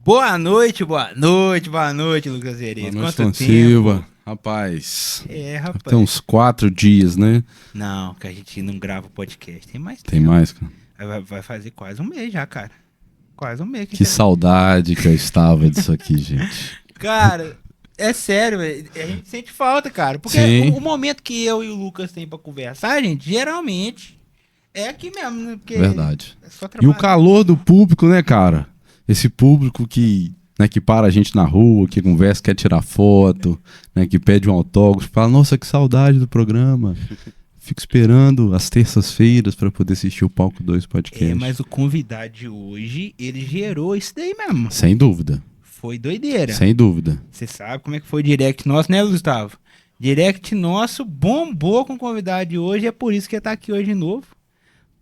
Boa noite, Lucas Hereza. Boa noite, Quanto tempo? Silva. Rapaz, Rapaz. tem uns 4 dias, né? Não, que a gente não grava podcast. Tem mais Tem tempo. mais, cara. Vai fazer quase um mês já, cara. Quase um mês. Que saudade que eu estava disso aqui, gente. Cara, é sério, velho. A gente sente falta, cara. Porque Sim. o momento que eu e o Lucas tem pra conversar, gente, geralmente é aqui mesmo, né? Porque Verdade. é só E o trabalho. calor do público, né, cara? Esse público que para a gente na rua, que conversa, quer tirar foto, né, que pede um autógrafo, fala, nossa, que saudade do programa. Fico esperando as terças-feiras para poder assistir o Palco 2 podcast. Mas o convidado de hoje, ele gerou isso daí mesmo. Sem dúvida. Foi doideira. Sem dúvida. Você sabe como é que foi o direct nosso, né, Gustavo? Direct nosso bombou com o convidado de hoje, é por isso que ele tá aqui hoje de novo.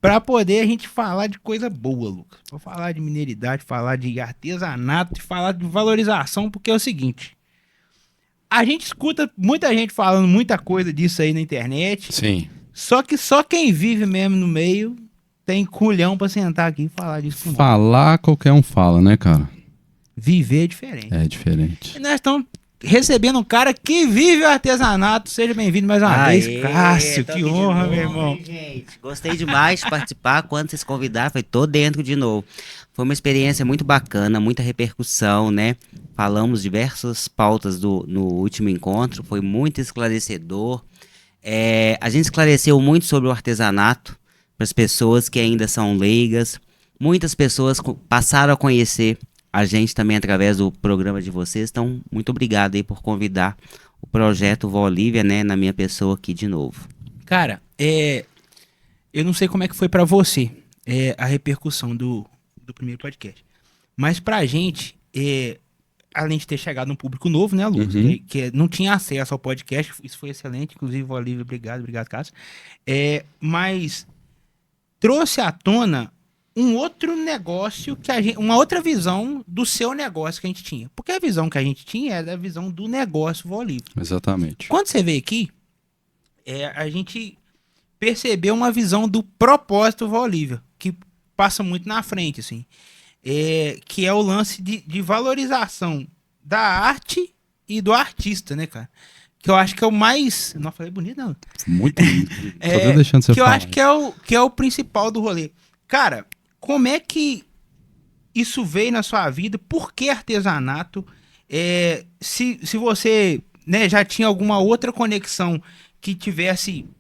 Pra poder a gente falar de coisa boa, Lucas. Pra falar de mineiridade, falar de artesanato, falar de valorização, porque é o seguinte. A gente escuta muita gente falando muita coisa disso aí na internet. Sim. Só que só quem vive mesmo no meio tem culhão pra sentar aqui e falar disso com nós. Falar, qualquer um fala, né, cara? Viver é diferente. É diferente. E nós estamos recebendo um cara que vive o artesanato. Seja bem-vindo mais uma vez, Cássio. Que honra, meu irmão. Gente, gostei demais de participar. Quando vocês convidaram, foi tô dentro de novo. Foi uma experiência muito bacana, muita repercussão, né? Falamos diversas pautas no último encontro, foi muito esclarecedor. A gente esclareceu muito sobre o artesanato para as pessoas que ainda são leigas. Muitas pessoas passaram a conhecer a gente também através do programa de vocês. Então, muito obrigado aí por convidar o projeto Vó Olívia, né, na minha pessoa aqui de novo. Cara, eu não sei como é que foi pra você a repercussão do primeiro podcast. Mas pra gente, além de ter chegado um público novo, né, Lucas? Uhum. Que não tinha acesso ao podcast, isso foi excelente. Inclusive, Vó Olívia, obrigado, Cássio. Mas trouxe à tona um outro negócio uma outra visão do seu negócio que a gente tinha. Porque a visão que a gente tinha era a visão do negócio Vó Olívia. Exatamente. Quando você veio aqui, a gente percebeu uma visão do propósito Vó Olívia, que passa muito na frente, assim. Que é o lance de valorização da arte e do artista, né, cara? Que eu acho que é o mais... Não falei bonito, não. Muito lindo. Só tô deixando você que eu falar. acho que é o principal do rolê. Cara, como é que isso veio na sua vida? Por que artesanato? Se você, né, já tinha alguma outra conexão que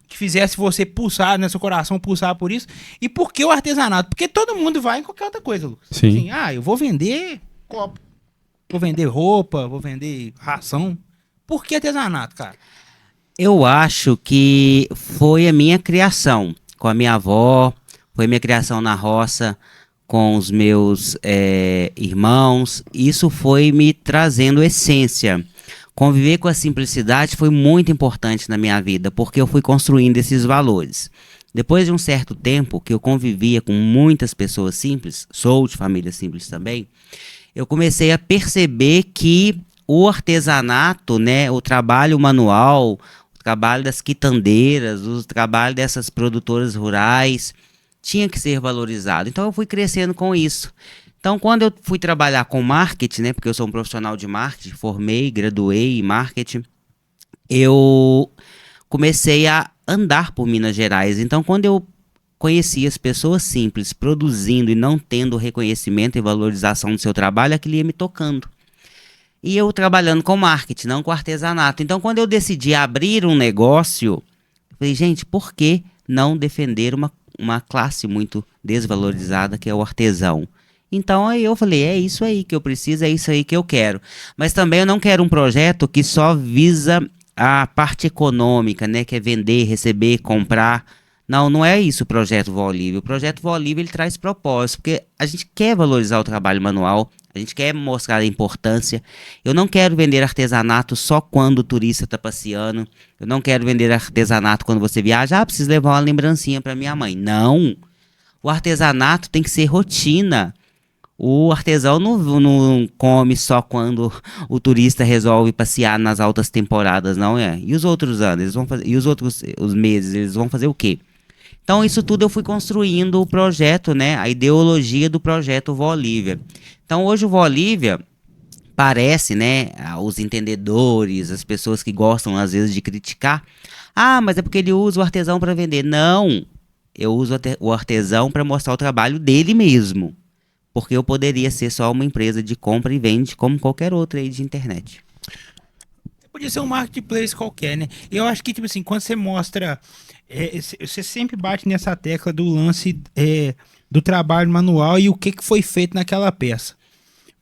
fizesse você pulsar, né, seu coração pulsar por isso? E por que o artesanato? Porque todo mundo vai em qualquer outra coisa, Lucas. Sim. Assim, eu vou vender copo, vou vender roupa, vou vender ração. Por que artesanato, cara? Eu acho que foi a minha criação com a minha avó, foi a minha criação na roça com os meus irmãos. Isso foi me trazendo essência. Conviver com a simplicidade foi muito importante na minha vida, porque eu fui construindo esses valores. Depois de um certo tempo que eu convivia com muitas pessoas simples, sou de família simples também, eu comecei a perceber que o artesanato, né, o trabalho manual, o trabalho das quitandeiras, o trabalho dessas produtoras rurais, tinha que ser valorizado. Então eu fui crescendo com isso. Então quando eu fui trabalhar com marketing, né, porque eu sou um profissional de marketing, formei, graduei em marketing, eu comecei a andar por Minas Gerais. Então quando eu conheci as pessoas simples produzindo e não tendo reconhecimento e valorização do seu trabalho, aquilo ia me tocando. E eu trabalhando com marketing, não com artesanato. Então quando eu decidi abrir um negócio, eu falei, gente, por que não defender uma classe muito desvalorizada, que é o artesão? Então aí eu falei, é isso aí que eu preciso, é isso aí que eu quero. Mas também eu não quero um projeto que só visa a parte econômica, né? Que é vender, receber, comprar. Não é isso o projeto Vó Olívia. O projeto Vó Olívia, ele traz propósito, porque a gente quer valorizar o trabalho manual, a gente quer mostrar a importância. Eu não quero vender artesanato só quando o turista está passeando. Eu não quero vender artesanato quando você viaja. Preciso levar uma lembrancinha para minha mãe. Não. O artesanato tem que ser rotina. O artesão não come só quando o turista resolve passear nas altas temporadas, não é? E os outros anos, os meses, eles vão fazer o quê? Então, isso tudo eu fui construindo o projeto, né? A ideologia do projeto Vó Olívia. Então, hoje o Vó Olívia parece, né? Os entendedores, as pessoas que gostam, às vezes, de criticar. Ah, mas é porque ele usa o artesão para vender. Não, eu uso o artesão para mostrar o trabalho dele mesmo. Porque eu poderia ser só uma empresa de compra e vende como qualquer outra aí de internet. Podia ser um marketplace qualquer, né? Eu acho que, tipo assim, quando você mostra... você sempre bate nessa tecla do lance do trabalho manual e o que foi feito naquela peça.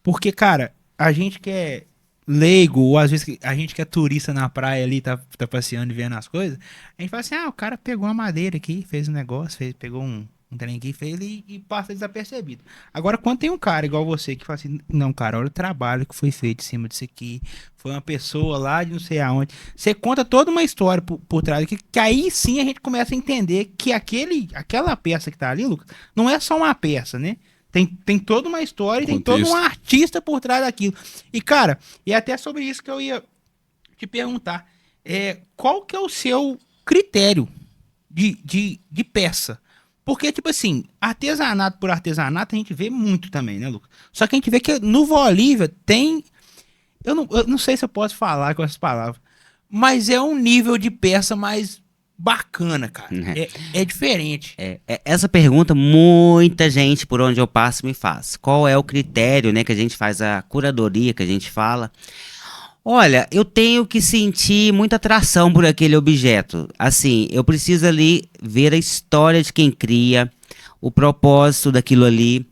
Porque, cara, a gente que é leigo, ou às vezes a gente que é turista na praia ali, tá passeando e vendo as coisas, a gente fala assim, o cara pegou uma madeira aqui, fez um negócio, pegou um trem aqui, fez e passa desapercebido. Agora, quando tem um cara igual você que fala assim, não, cara, olha o trabalho que foi feito em cima disso aqui, foi uma pessoa lá de não sei aonde, você conta toda uma história por trás, que aí sim a gente começa a entender que aquela peça que tá ali, Lucas, não é só uma peça, né? Tem toda uma história, tem todo um artista por trás daquilo. E, cara, é até sobre isso que eu ia te perguntar. Qual que é o seu critério de peça? Porque, tipo assim, artesanato por artesanato a gente vê muito também, né, Lucas? Só que a gente vê que no Vó Olívia tem... Eu não sei se eu posso falar com essas palavras, mas é um nível de peça mais bacana, cara. É diferente. Essa pergunta muita gente por onde eu passo me faz. Qual é o critério, né, que a gente faz a curadoria, que a gente fala? Olha, eu tenho que sentir muita atração por aquele objeto. Assim, eu preciso ali ver a história de quem cria, o propósito daquilo ali.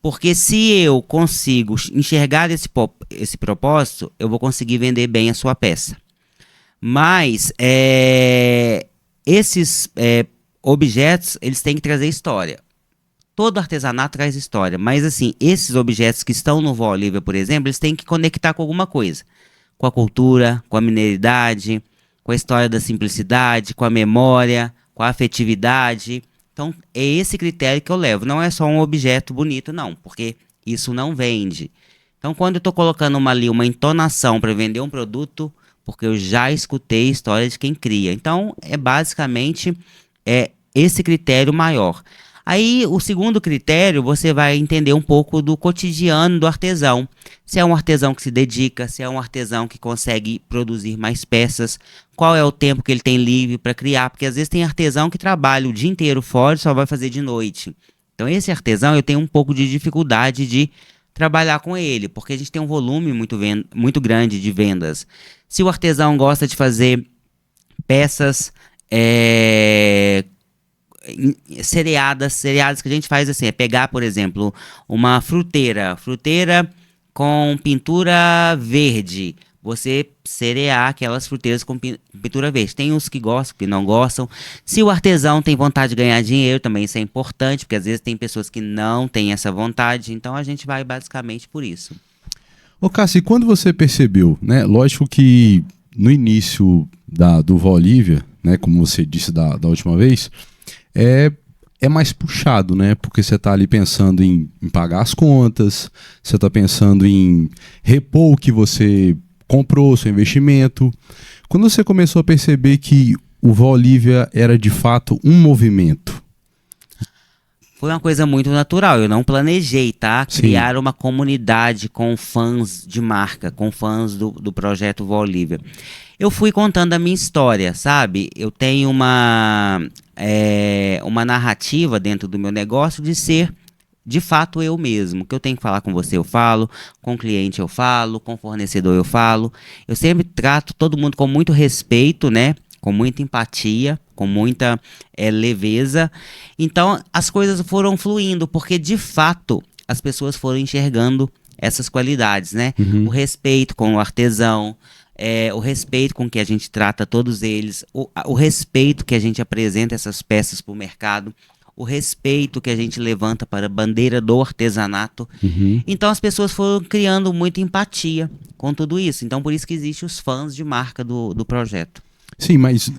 Porque se eu consigo enxergar esse propósito, eu vou conseguir vender bem a sua peça. Mas esses objetos, eles têm que trazer história. Todo artesanato traz história, mas assim, esses objetos que estão no Vó Olívia, por exemplo, eles têm que conectar com alguma coisa. Com a cultura, com a mineridade, com a história da simplicidade, com a memória, com a afetividade. Então, é esse critério que eu levo. Não é só um objeto bonito, não, porque isso não vende. Então, quando eu estou colocando ali uma entonação para vender um produto, porque eu já escutei a história de quem cria. Então, basicamente esse critério maior. Aí, o segundo critério, você vai entender um pouco do cotidiano do artesão. Se é um artesão que se dedica, se é um artesão que consegue produzir mais peças, qual é o tempo que ele tem livre para criar, porque às vezes tem artesão que trabalha o dia inteiro fora e só vai fazer de noite. Então, esse artesão eu tenho um pouco de dificuldade de trabalhar com ele, porque a gente tem um volume muito grande de vendas. Se o artesão gosta de fazer peças seriadas que a gente faz assim, pegar, por exemplo, uma fruteira com pintura verde, você cerear aquelas fruteiras com pintura verde. Tem uns que gostam, que não gostam. Se o artesão tem vontade de ganhar dinheiro, também isso é importante, porque às vezes tem pessoas que não têm essa vontade, então a gente vai basicamente por isso. Ô Cássio, e quando você percebeu, né? Lógico que no início do Vó Olívia, né, como você disse da última vez, é mais puxado, né? Porque você está ali pensando em pagar as contas, você está pensando em repor o que você comprou, seu investimento. Quando você começou a perceber que o Vó Olívia era de fato um movimento? Foi uma coisa muito natural, eu não planejei, tá? Sim. Criar uma comunidade com fãs de marca, com fãs do projeto Vó Olívia. Eu fui contando a minha história, sabe? Eu tenho uma narrativa dentro do meu negócio de ser, de fato, eu mesmo. O que eu tenho que falar com você, eu falo. Com o cliente, eu falo. Com o fornecedor, eu falo. Eu sempre trato todo mundo com muito respeito, né? Com muita empatia, com muita leveza. Então, as coisas foram fluindo, porque, de fato, as pessoas foram enxergando essas qualidades, né? Uhum. O respeito com o artesão, o respeito com que a gente trata todos eles, o respeito que a gente apresenta essas peças para o mercado, o respeito que a gente levanta para a bandeira do artesanato. Uhum. Então as pessoas foram criando muita empatia com tudo isso. Então por isso que existem os fãs de marca do projeto. Sim, mas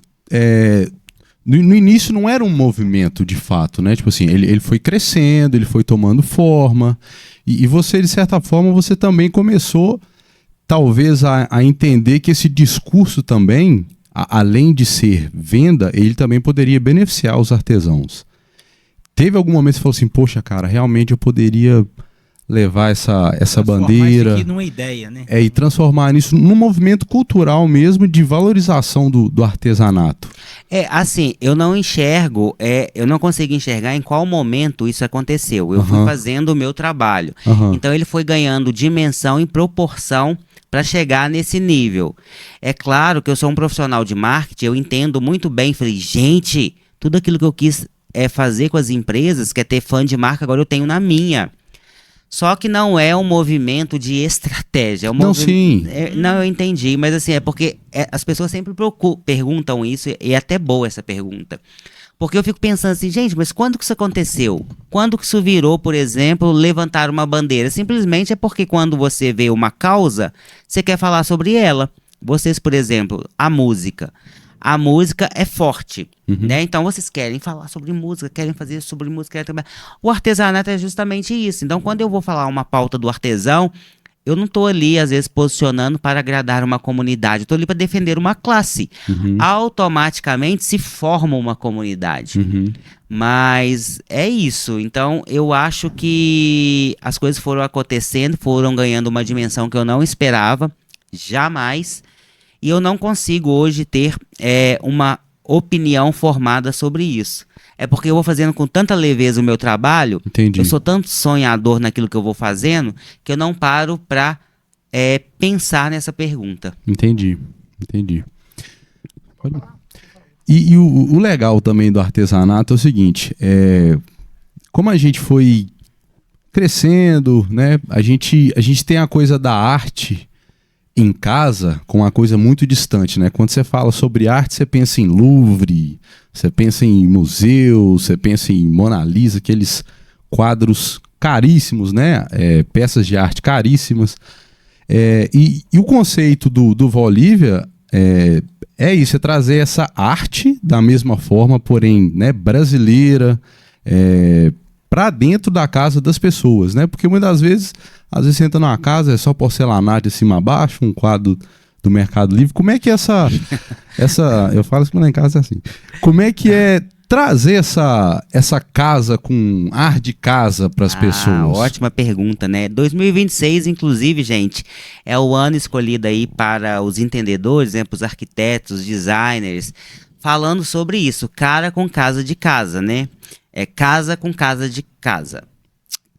no início não era um movimento de fato, né? Tipo assim, ele foi crescendo, ele foi tomando forma, e você, de certa forma, você também começou talvez a entender que esse discurso também além de ser venda, ele também poderia beneficiar os artesãos. Teve algum momento que você falou assim, poxa, cara, realmente eu poderia levar essa bandeira isso aqui numa ideia, né? e transformar isso num movimento cultural mesmo de valorização do artesanato. Assim, eu não enxergo, eu não consigo enxergar em qual momento isso aconteceu. Eu fui fazendo o meu trabalho. Então ele foi ganhando dimensão e proporção para chegar nesse nível. É claro que eu sou um profissional de marketing, eu entendo muito bem, falei, gente, tudo aquilo que eu quis fazer com as empresas, que é ter fã de marca, agora eu tenho na minha. Só que não é um movimento de estratégia. Não, sim. Não, eu entendi, mas assim, é porque as pessoas sempre perguntam isso, e é até boa essa pergunta. Porque eu fico pensando assim, gente, mas quando que isso aconteceu? Quando que isso virou, por exemplo, levantar uma bandeira? Simplesmente é porque quando você vê uma causa, você quer falar sobre ela. Vocês, por exemplo, a música. A música é forte, né? Então vocês querem falar sobre música, querem fazer sobre música. O artesanato é justamente isso. Então quando eu vou falar uma pauta do artesão, eu não estou ali, às vezes, posicionando para agradar uma comunidade. Eu estou ali para defender uma classe. Automaticamente se forma uma comunidade. Mas é isso. Então eu acho que as coisas foram acontecendo, foram ganhando uma dimensão que eu não esperava, jamais. E eu não consigo hoje ter uma opinião formada sobre isso. É porque eu vou fazendo com tanta leveza o meu trabalho, Entendi. eu sou tanto sonhador naquilo que eu vou fazendo, que eu não paro para pensar nessa pergunta. Entendi. E o legal também do artesanato é o seguinte, como a gente foi crescendo, né? A gente tem a coisa da arte em casa com uma coisa muito distante, né? Quando você fala sobre arte, você pensa em Louvre, você pensa em museu, você pensa em Mona Lisa, aqueles quadros caríssimos, né? Peças de arte caríssimas. E o conceito do Vólívia é isso, é trazer essa arte da mesma forma, porém, né, brasileira, para dentro da casa das pessoas, né? Porque muitas vezes, às vezes você entra numa casa, é só porcelanato de cima a baixo, um quadro do Mercado Livre. Como é que essa eu falo isso lá em casa é assim. Como é que é trazer essa casa com ar de casa para as pessoas? Ótima pergunta, né? 2026, inclusive, gente, é o ano escolhido aí para os entendedores, né, para os arquitetos, designers, falando sobre isso, cara com casa de casa, né? Casa com casa de casa.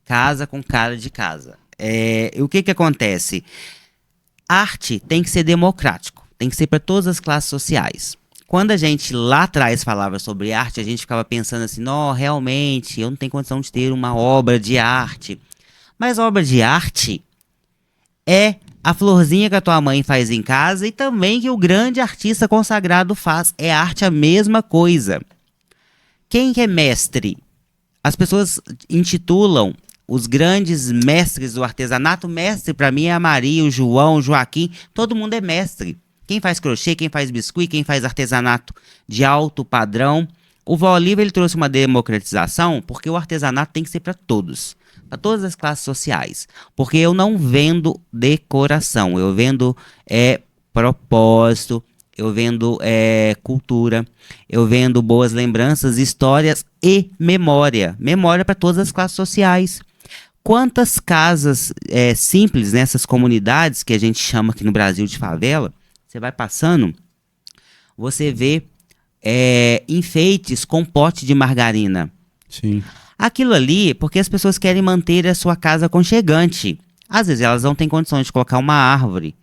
Casa com cara de casa. O que acontece? Arte tem que ser democrático, tem que ser para todas as classes sociais. Quando a gente lá atrás falava sobre arte, a gente ficava pensando assim, não, realmente, eu não tenho condição de ter uma obra de arte. Mas obra de arte é a florzinha que a tua mãe faz em casa e também que o grande artista consagrado faz. É arte a mesma coisa. Quem que é mestre? As pessoas intitulam os grandes mestres do artesanato. Mestre, para mim, é a Maria, o João, o Joaquim. Todo mundo é mestre. Quem faz crochê, quem faz biscuit, quem faz artesanato de alto padrão. O Vólívia, ele trouxe uma democratização porque o artesanato tem que ser para todos. Para todas as classes sociais. Porque eu não vendo decoração. Eu vendo propósito. Eu vendo cultura, eu vendo boas lembranças, histórias e memória. Memória para todas as classes sociais. Quantas casas simples nessas comunidades, que a gente chama aqui no Brasil de favela, você vai passando, você vê enfeites com pote de margarina. Sim. Aquilo ali, porque as pessoas querem manter a sua casa aconchegante. Às vezes elas não têm condições de colocar uma árvore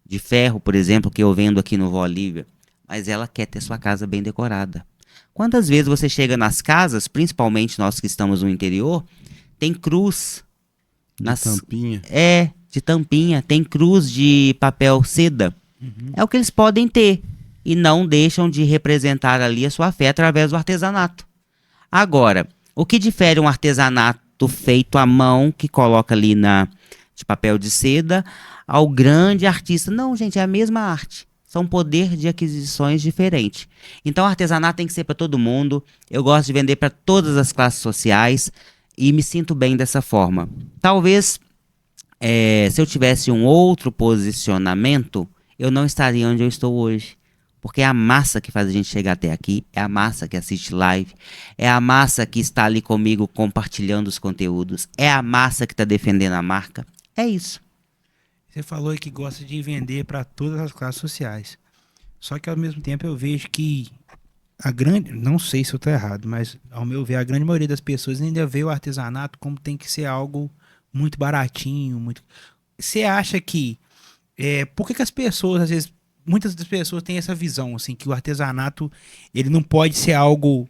de ferro, por exemplo, que eu vendo aqui no Vólívia, mas ela quer ter sua casa bem decorada. Quantas vezes você chega nas casas, principalmente nós que estamos no interior, tem cruz Tampinha. de tampinha, tem cruz de papel seda. É o que eles podem ter e não deixam de representar ali a sua fé através do artesanato. Agora, o que difere um artesanato feito à mão, que coloca ali de papel de seda, ao grande artista? Não, gente, é a mesma arte. São poder de aquisições diferentes. Então, o artesanato tem que ser para todo mundo. Eu gosto de vender para todas as classes sociais e me sinto bem dessa forma. Talvez, se eu tivesse um outro posicionamento, eu não estaria onde eu estou hoje. Porque é a massa que faz a gente chegar até aqui, é a massa que assiste live, é a massa que está ali comigo compartilhando os conteúdos, é a massa que está defendendo a marca. É isso. Você falou aí que gosta de vender para todas as classes sociais. Só que ao mesmo tempo eu vejo que não sei se eu estou errado, mas ao meu ver, a grande maioria das pessoas ainda vê o artesanato como tem que ser algo muito baratinho, muito. Você acha que por que as pessoas, às vezes, muitas das pessoas têm essa visão, assim, que o artesanato ele não pode ser algo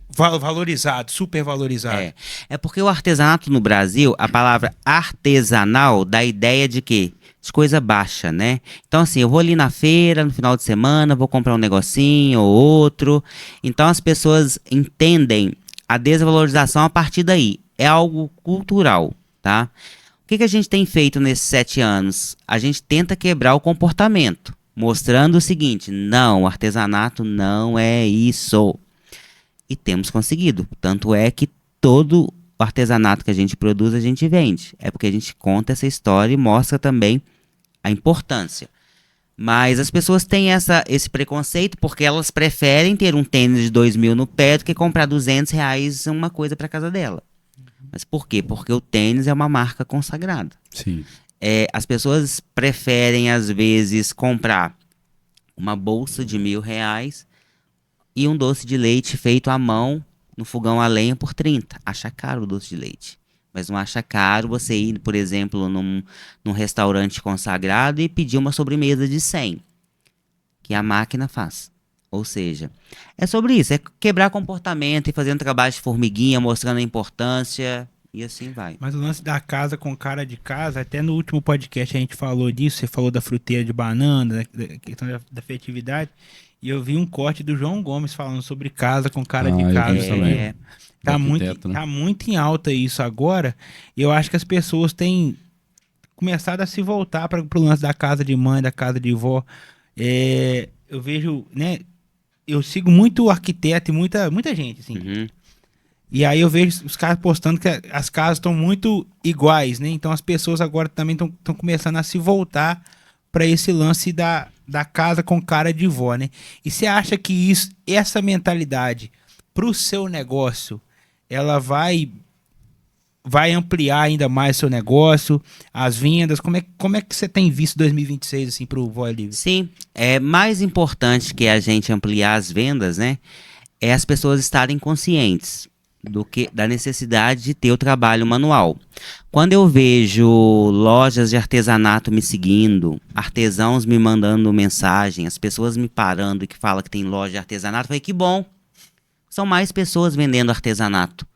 valorizado, super valorizado? É porque o artesanato no Brasil, a palavra artesanal dá a ideia de quê? De coisa baixa, né? Então, assim, eu vou ali na feira, no final de semana, vou comprar um negocinho ou outro. Então, as pessoas entendem a desvalorização a partir daí. É algo cultural, tá? O que a gente tem feito nesses 7 anos? A gente tenta quebrar o comportamento, mostrando o seguinte: não, o artesanato não é isso. E temos conseguido. Tanto é que todo o artesanato que a gente produz, a gente vende. É porque a gente conta essa história e mostra também a importância. Mas as pessoas têm esse preconceito porque elas preferem ter um tênis de 2.000 no pé do que comprar R$ 200 uma coisa para casa dela. Mas por quê? Porque o tênis é uma marca consagrada. Sim. As pessoas preferem, às vezes, comprar uma bolsa de R$ 1.000 e um doce de leite feito à mão no fogão a lenha por 30. Acha caro o doce de leite. Mas não acha caro você ir, por exemplo, num restaurante consagrado e pedir uma sobremesa de 100, que a máquina faz. Ou seja, é sobre isso, é quebrar comportamento e fazer um trabalho de formiguinha, mostrando a importância e assim vai. Mas o lance da casa com cara de casa, até no último podcast a gente falou disso, você falou da fruteira de banana, da questão da afetividade, e eu vi um corte do João Gomes falando sobre casa com cara de casa também. Tá muito em alta isso agora, e eu acho que as pessoas têm começado a se voltar para o lance da casa de mãe, da casa de vó. Eu vejo, né? Eu sigo muito arquiteto e muita gente, assim. Uhum. E aí eu vejo os caras postando que as casas estão muito iguais, né? Então as pessoas agora também estão começando a se voltar para esse lance da casa com cara de vó, né? E você acha que essa mentalidade pro seu negócio, ela vai ampliar ainda mais seu negócio, as vendas? Como é que você tem visto 2026 assim pro Voz Livre? Sim, é mais importante que a gente ampliar as vendas, né? É as pessoas estarem conscientes da necessidade de ter o trabalho manual. Quando eu vejo lojas de artesanato me seguindo, artesãos me mandando mensagem, as pessoas me parando e que falam que tem loja de artesanato, eu falei, que bom, são mais pessoas vendendo artesanato.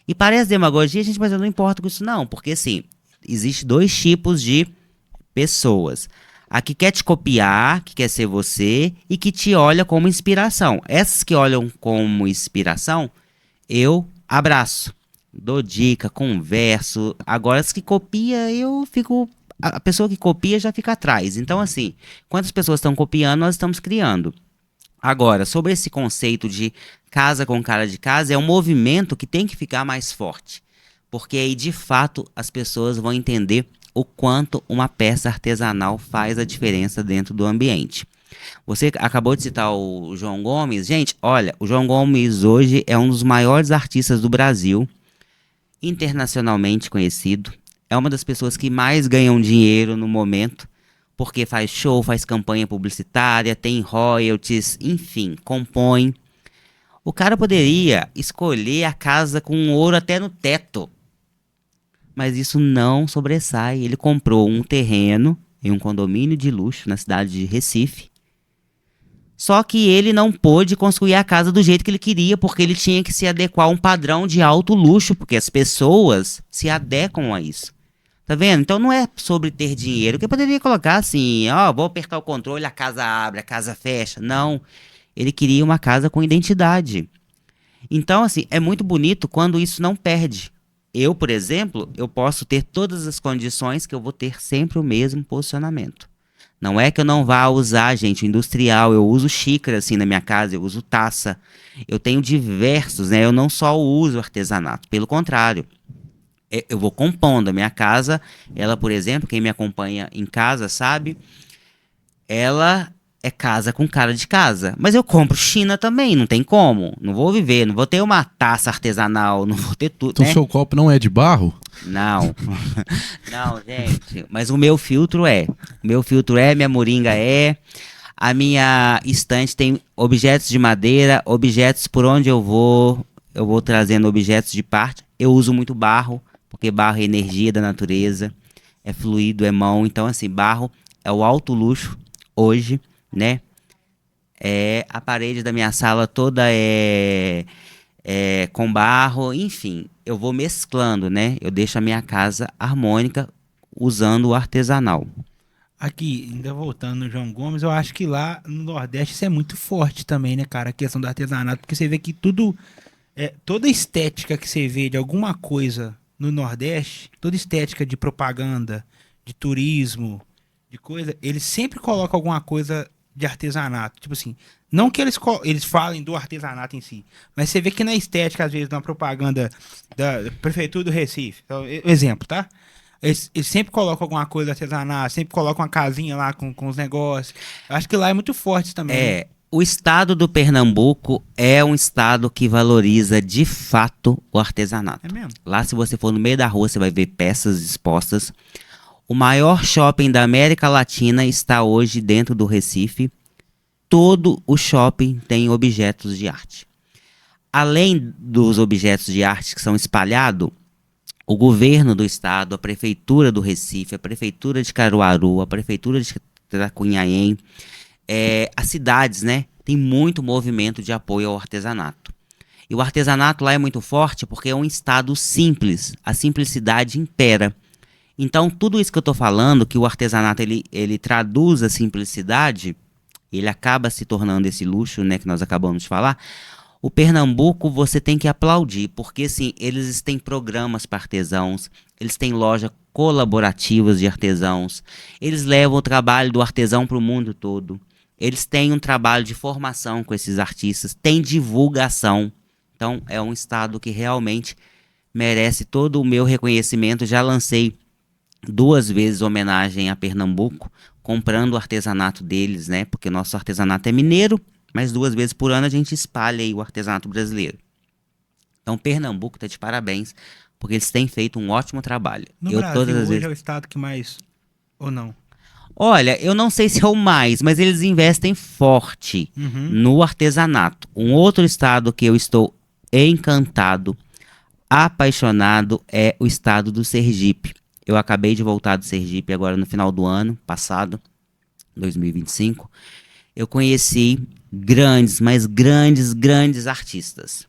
E parece demagogia, gente, mas eu não importo com isso não, porque assim, existe 2 tipos de pessoas. A que quer te copiar, que quer ser você, e que te olha como inspiração. Essas que olham como inspiração, eu abraço, dou dica, converso. Agora, as que copia, eu fico... A pessoa que copia já fica atrás. Então, assim, quantas pessoas estão copiando, nós estamos criando. Agora, sobre esse conceito de casa com cara de casa, é um movimento que tem que ficar mais forte. Porque aí, de fato, as pessoas vão entender o quanto uma peça artesanal faz a diferença dentro do ambiente. Você acabou de citar o João Gomes. Gente, olha, o João Gomes hoje é um dos maiores artistas do Brasil, internacionalmente conhecido. É uma das pessoas que mais ganham dinheiro no momento, porque faz show, faz campanha publicitária, tem royalties, enfim, compõe. O cara poderia escolher a casa com ouro até no teto, mas isso não sobressai. Ele comprou um terreno em um condomínio de luxo na cidade de Recife. Só que ele não pôde construir a casa do jeito que ele queria, porque ele tinha que se adequar a um padrão de alto luxo, porque as pessoas se adequam a isso. Tá vendo? Então não é sobre ter dinheiro, que poderia colocar assim, vou apertar o controle, a casa abre, a casa fecha. Não, ele queria uma casa com identidade. Então, assim, é muito bonito quando isso não perde. Eu, por exemplo, eu posso ter todas as condições que eu vou ter sempre o mesmo posicionamento. Não é que eu não vá usar, gente, o industrial. Eu uso xícara assim na minha casa, eu uso taça. Eu tenho diversos, né? Eu não só uso artesanato, pelo contrário. Eu vou compondo a minha casa. Ela, por exemplo, quem me acompanha em casa sabe, ela é casa com cara de casa. Mas eu compro China também, não tem como. Não vou viver, não vou ter uma taça artesanal, não vou ter tudo, Então né? seu copo não é de barro? Não. Não, gente. Mas o meu filtro é. O meu filtro é, minha moringa é. A minha estante tem objetos de madeira, objetos por onde eu vou trazendo objetos de parte. Eu uso muito barro, porque barro é energia da natureza, é fluido, é mão. Então, assim, barro é o alto luxo hoje, né? A parede da minha sala toda é com barro, enfim, eu vou mesclando, né? Eu deixo a minha casa harmônica usando o artesanal. Aqui, ainda voltando no João Gomes, eu acho que lá no Nordeste isso é muito forte também, né, cara? A questão do artesanato, porque você vê que tudo, toda estética que você vê de alguma coisa no Nordeste, toda estética de propaganda, de turismo, de coisa, eles sempre colocam alguma coisa de artesanato. Tipo assim, não que eles falem do artesanato em si, mas você vê que na estética, às vezes, na propaganda da Prefeitura do Recife, então, exemplo, tá? Eles sempre colocam alguma coisa artesanal, sempre colocam uma casinha lá com os negócios. Eu acho que lá é muito forte também. Né? O estado do Pernambuco é um estado que valoriza de fato o artesanato. É mesmo? Lá, se você for no meio da rua, você vai ver peças expostas. O maior shopping da América Latina está hoje dentro do Recife. Todo o shopping tem objetos de arte. Além dos objetos de arte que são espalhados, o governo do estado, a prefeitura do Recife, a prefeitura de Caruaru, a prefeitura de Tracunhaém, as cidades, né, tem muito movimento de apoio ao artesanato. E o artesanato lá é muito forte porque é um estado simples, a simplicidade impera. Então, tudo isso que eu estou falando, que o artesanato ele traduz a simplicidade, ele acaba se tornando esse luxo, né, que nós acabamos de falar. O Pernambuco você tem que aplaudir, porque assim, eles têm programas para artesãos, eles têm lojas colaborativas de artesãos, eles levam o trabalho do artesão para o mundo todo, eles têm um trabalho de formação com esses artistas, tem divulgação. Então é um estado que realmente merece todo o meu reconhecimento. Já lancei 2 vezes homenagem a Pernambuco, comprando o artesanato deles, né? Porque nosso artesanato é mineiro, mas 2 vezes por ano a gente espalha aí o artesanato brasileiro. Então Pernambuco está de parabéns, porque eles têm feito um ótimo trabalho. No Eu Brasil, todas as hoje vezes... é o estado que mais... Ou não? Olha, eu não sei se é o mais, mas eles investem forte no artesanato. Um outro estado que eu estou encantado, apaixonado, é o estado do Sergipe. Eu acabei de voltar do Sergipe agora no final do ano passado, 2025. Eu conheci grandes, mas grandes, grandes artistas.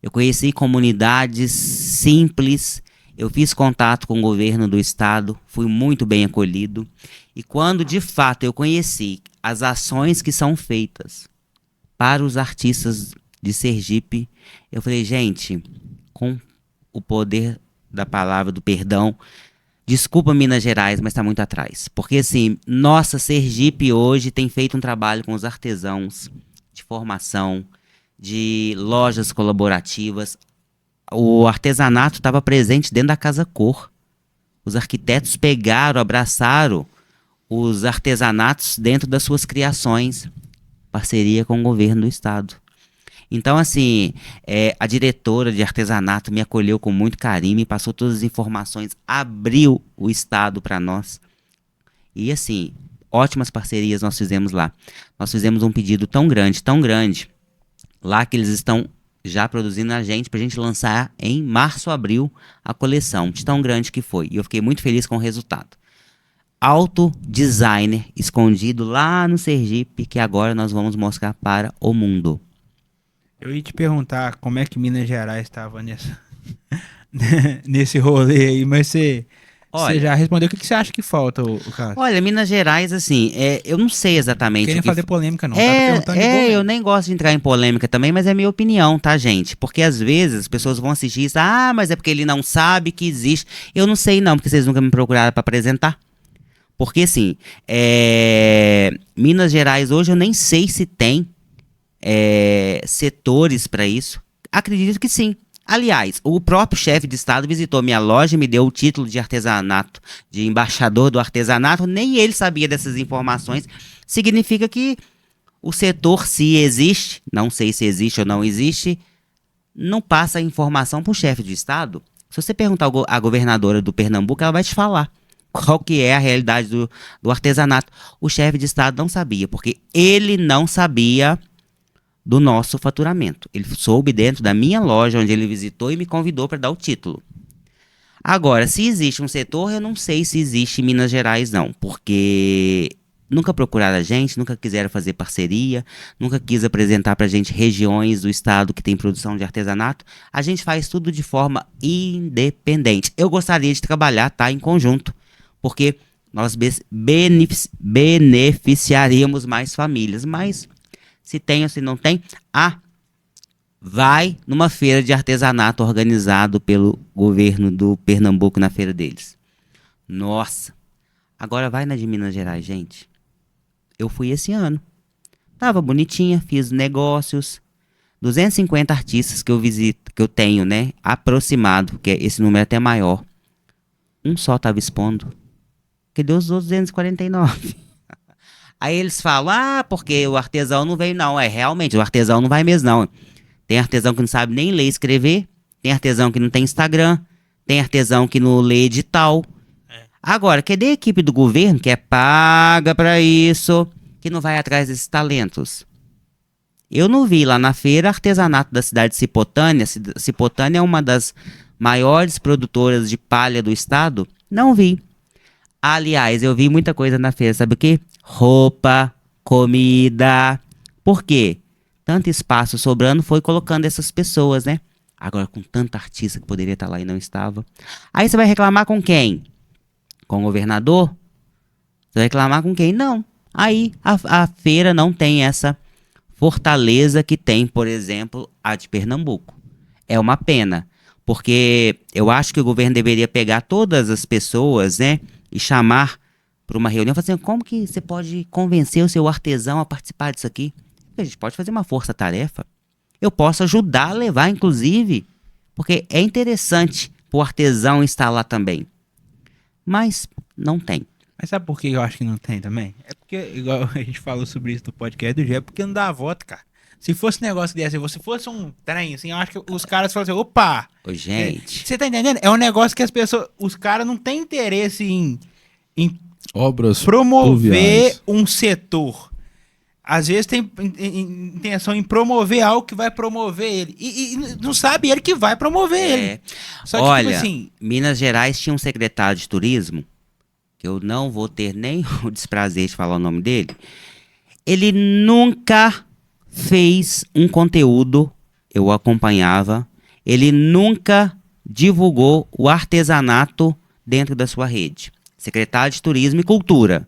Eu conheci comunidades simples. Eu fiz contato com o governo do estado, fui muito bem acolhido. E quando de fato eu conheci as ações que são feitas para os artistas de Sergipe, eu falei, gente, com o poder da palavra, do perdão, desculpa Minas Gerais, mas está muito atrás. Porque assim, nossa Sergipe hoje tem feito um trabalho com os artesãos de formação, de lojas colaborativas. O artesanato estava presente dentro da Casa Cor. Os arquitetos pegaram, abraçaram os artesanatos dentro das suas criações. Parceria com o governo do estado. Então, assim, a diretora de artesanato me acolheu com muito carinho, me passou todas as informações, abriu o estado para nós. E, assim, ótimas parcerias nós fizemos lá. Nós fizemos um pedido tão grande, lá que eles estão já produzindo a gente, pra gente lançar em março, abril, a coleção, de tão grande que foi. E eu fiquei muito feliz com o resultado. Auto designer escondido lá no Sergipe, que agora nós vamos mostrar para o mundo. Eu ia te perguntar como é que Minas Gerais estava nesse rolê aí, mas você já respondeu. O que você acha que falta, o Cássio? Olha, Minas Gerais, assim, eu não sei exatamente Querem o que... fazer polêmica, não. Tava perguntando de boa eu mesmo. nem gosto de entrar em polêmica também, mas é minha opinião, tá, gente? Porque às vezes as pessoas vão assistir isso, mas é porque ele não sabe que existe. Eu não sei não, porque vocês nunca me procuraram para apresentar. Porque, assim, Minas Gerais hoje eu nem sei se tem setores para isso. Acredito que sim. Aliás, o próprio chefe de Estado visitou minha loja e me deu o título de artesanato, de embaixador do artesanato. Nem ele sabia dessas informações. Significa que o setor, se existe, não sei se existe ou não existe, não passa a informação para o chefe de Estado. Se você perguntar à governadora do Pernambuco, ela vai te falar qual que é a realidade do artesanato. O chefe de Estado não sabia, porque ele não sabia do nosso faturamento. Ele soube dentro da minha loja, onde ele visitou e me convidou para dar o título. Agora, se existe um setor, eu não sei se existe em Minas Gerais, não, porque nunca procuraram a gente, nunca quiseram fazer parceria, nunca quis apresentar para a gente regiões do estado que tem produção de artesanato. A gente faz tudo de forma independente. Eu gostaria de trabalhar, tá, em conjunto, porque nós beneficiaríamos mais famílias, mas se tem ou se não tem, vai numa feira de artesanato organizado pelo governo do Pernambuco na feira deles. Nossa! Agora vai na de Minas Gerais, gente. Eu fui esse ano. Tava bonitinha, fiz negócios. 250 artistas que eu visito, que eu tenho, né? Aproximado, que esse número é até maior. Um só tava expondo. Que deu os outros 249. Aí eles falam, porque o artesão não veio, não. Realmente, o artesão não vai mesmo, não. Tem artesão que não sabe nem ler e escrever. Tem artesão que não tem Instagram. Tem artesão que não lê edital. Agora, cadê a equipe do governo, que é paga pra isso, que não vai atrás desses talentos? Eu não vi lá na feira artesanato da cidade de Cipotânea. Cipotânea é uma das maiores produtoras de palha do estado. Não vi. Aliás, eu vi muita coisa na feira, sabe o quê? Roupa, comida. Por quê? Tanto espaço sobrando, foi colocando essas pessoas, né? Agora, com tanta artista que poderia estar lá e não estava. Aí você vai reclamar com quem? Com o governador? Você vai reclamar com quem? Não. Aí a feira não tem essa fortaleza que tem, por exemplo, a de Pernambuco. É uma pena, porque eu acho que o governo deveria pegar todas as pessoas, né, e chamar para uma reunião, falar assim, como que você pode convencer o seu artesão a participar disso aqui? A gente pode fazer uma força-tarefa. Eu posso ajudar a levar, inclusive, porque é interessante para o artesão estar lá também. Mas não tem. Mas sabe por que eu acho que não tem também? É porque, igual a gente falou sobre isso no podcast do Gé, porque não dá voto, cara. Se fosse um negócio desse, se fosse um trem, assim, eu acho que os caras falam assim, opa! Ô, gente. Você tá entendendo? É um negócio que as pessoas, os caras não têm interesse em Obras promover pluviais. um setor. Às vezes tem intenção em promover algo que vai promover ele. E não sabe ele que vai promover ele. Só que, olha, tipo assim, Minas Gerais tinha um secretário de turismo, que eu não vou ter nem o desprazer de falar o nome dele. Ele nunca fez um conteúdo, eu acompanhava, ele nunca divulgou o artesanato dentro da sua rede. Secretário de Turismo e Cultura.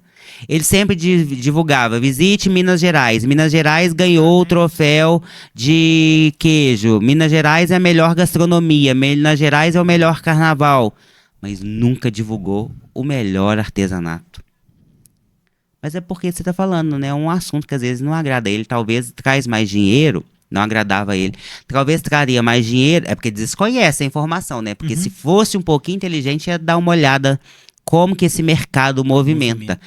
Ele sempre divulgava, visite Minas Gerais. Minas Gerais ganhou o troféu de queijo. Minas Gerais é a melhor gastronomia. Minas Gerais é o melhor carnaval. Mas nunca divulgou o melhor artesanato. Mas é porque você está falando, né? É um assunto que às vezes não agrada ele. Talvez traz mais dinheiro. Não agradava ele. Talvez traria mais dinheiro. É porque desconhece a informação, né? Porque se fosse um pouquinho inteligente, ia dar uma olhada como que esse mercado movimenta.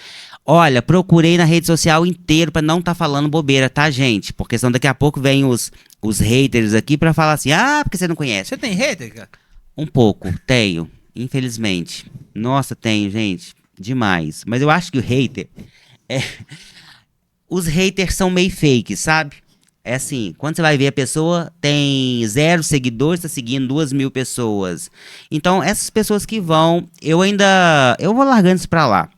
Olha, procurei na rede social inteiro pra não estar falando bobeira, tá, gente? Porque senão daqui a pouco vem os haters aqui pra falar assim, porque você não conhece. você tem hater, cara? Um pouco, tenho, infelizmente. Nossa, tenho, gente, demais. Mas eu acho que o hater, os haters são meio fake, sabe? É assim, quando você vai ver a pessoa tem 0 seguidores, tá seguindo 2.000 pessoas. Então, essas pessoas que vão, eu vou largando isso pra lá.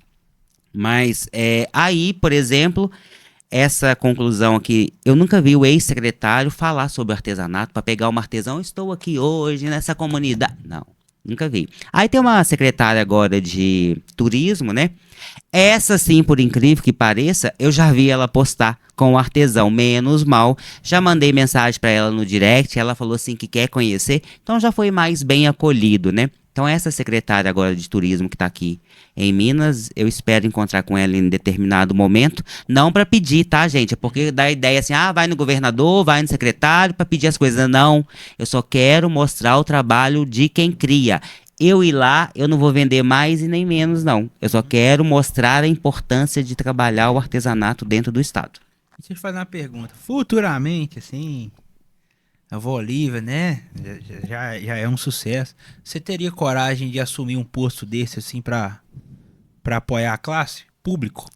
Mas aí, por exemplo, essa conclusão aqui, eu nunca vi o ex-secretário falar sobre artesanato para pegar uma artesão, estou aqui hoje nessa comunidade. Não, nunca vi. Aí tem uma secretária agora de turismo, né? Essa sim, por incrível que pareça, eu já vi ela postar com o artesão, menos mal. Já mandei mensagem para ela no direct, ela falou assim que quer conhecer, então já foi mais bem acolhido, né? Então essa secretária agora de turismo que está aqui em Minas, eu espero encontrar com ela em determinado momento, não para pedir, tá, gente? É porque dá a ideia assim, vai no governador, vai no secretário para pedir as coisas. Não, eu só quero mostrar o trabalho de quem cria. Eu ir lá, eu não vou vender mais e nem menos, não. Eu só quero mostrar a importância de trabalhar o artesanato dentro do estado. Deixa eu te fazer uma pergunta. Futuramente, assim, a Vó Olívia, né? Já é um sucesso. Você teria coragem de assumir um posto desse, assim, pra apoiar a classe? Público?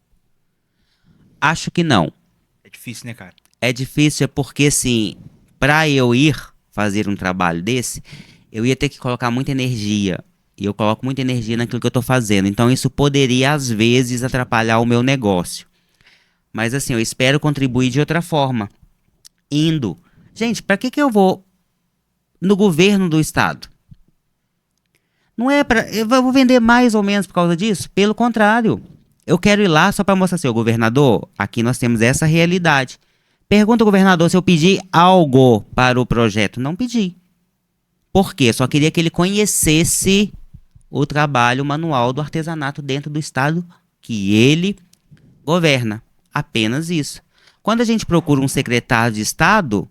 Acho que não. É difícil, né, cara? É difícil porque, assim, para eu ir fazer um trabalho desse, eu ia ter que colocar muita energia. E eu coloco muita energia naquilo que eu tô fazendo. Então isso poderia, às vezes, atrapalhar o meu negócio. Mas assim, eu espero contribuir de outra forma. Indo. Gente, para que eu vou no governo do estado? Não é para... Eu vou vender mais ou menos por causa disso? Pelo contrário. Eu quero ir lá só para mostrar assim, governador, aqui nós temos essa realidade. Pergunta ao governador se eu pedi algo para o projeto. Não pedi. Por quê? Só queria que ele conhecesse o trabalho manual do artesanato dentro do estado que ele governa. Apenas isso. Quando a gente procura um secretário de estado,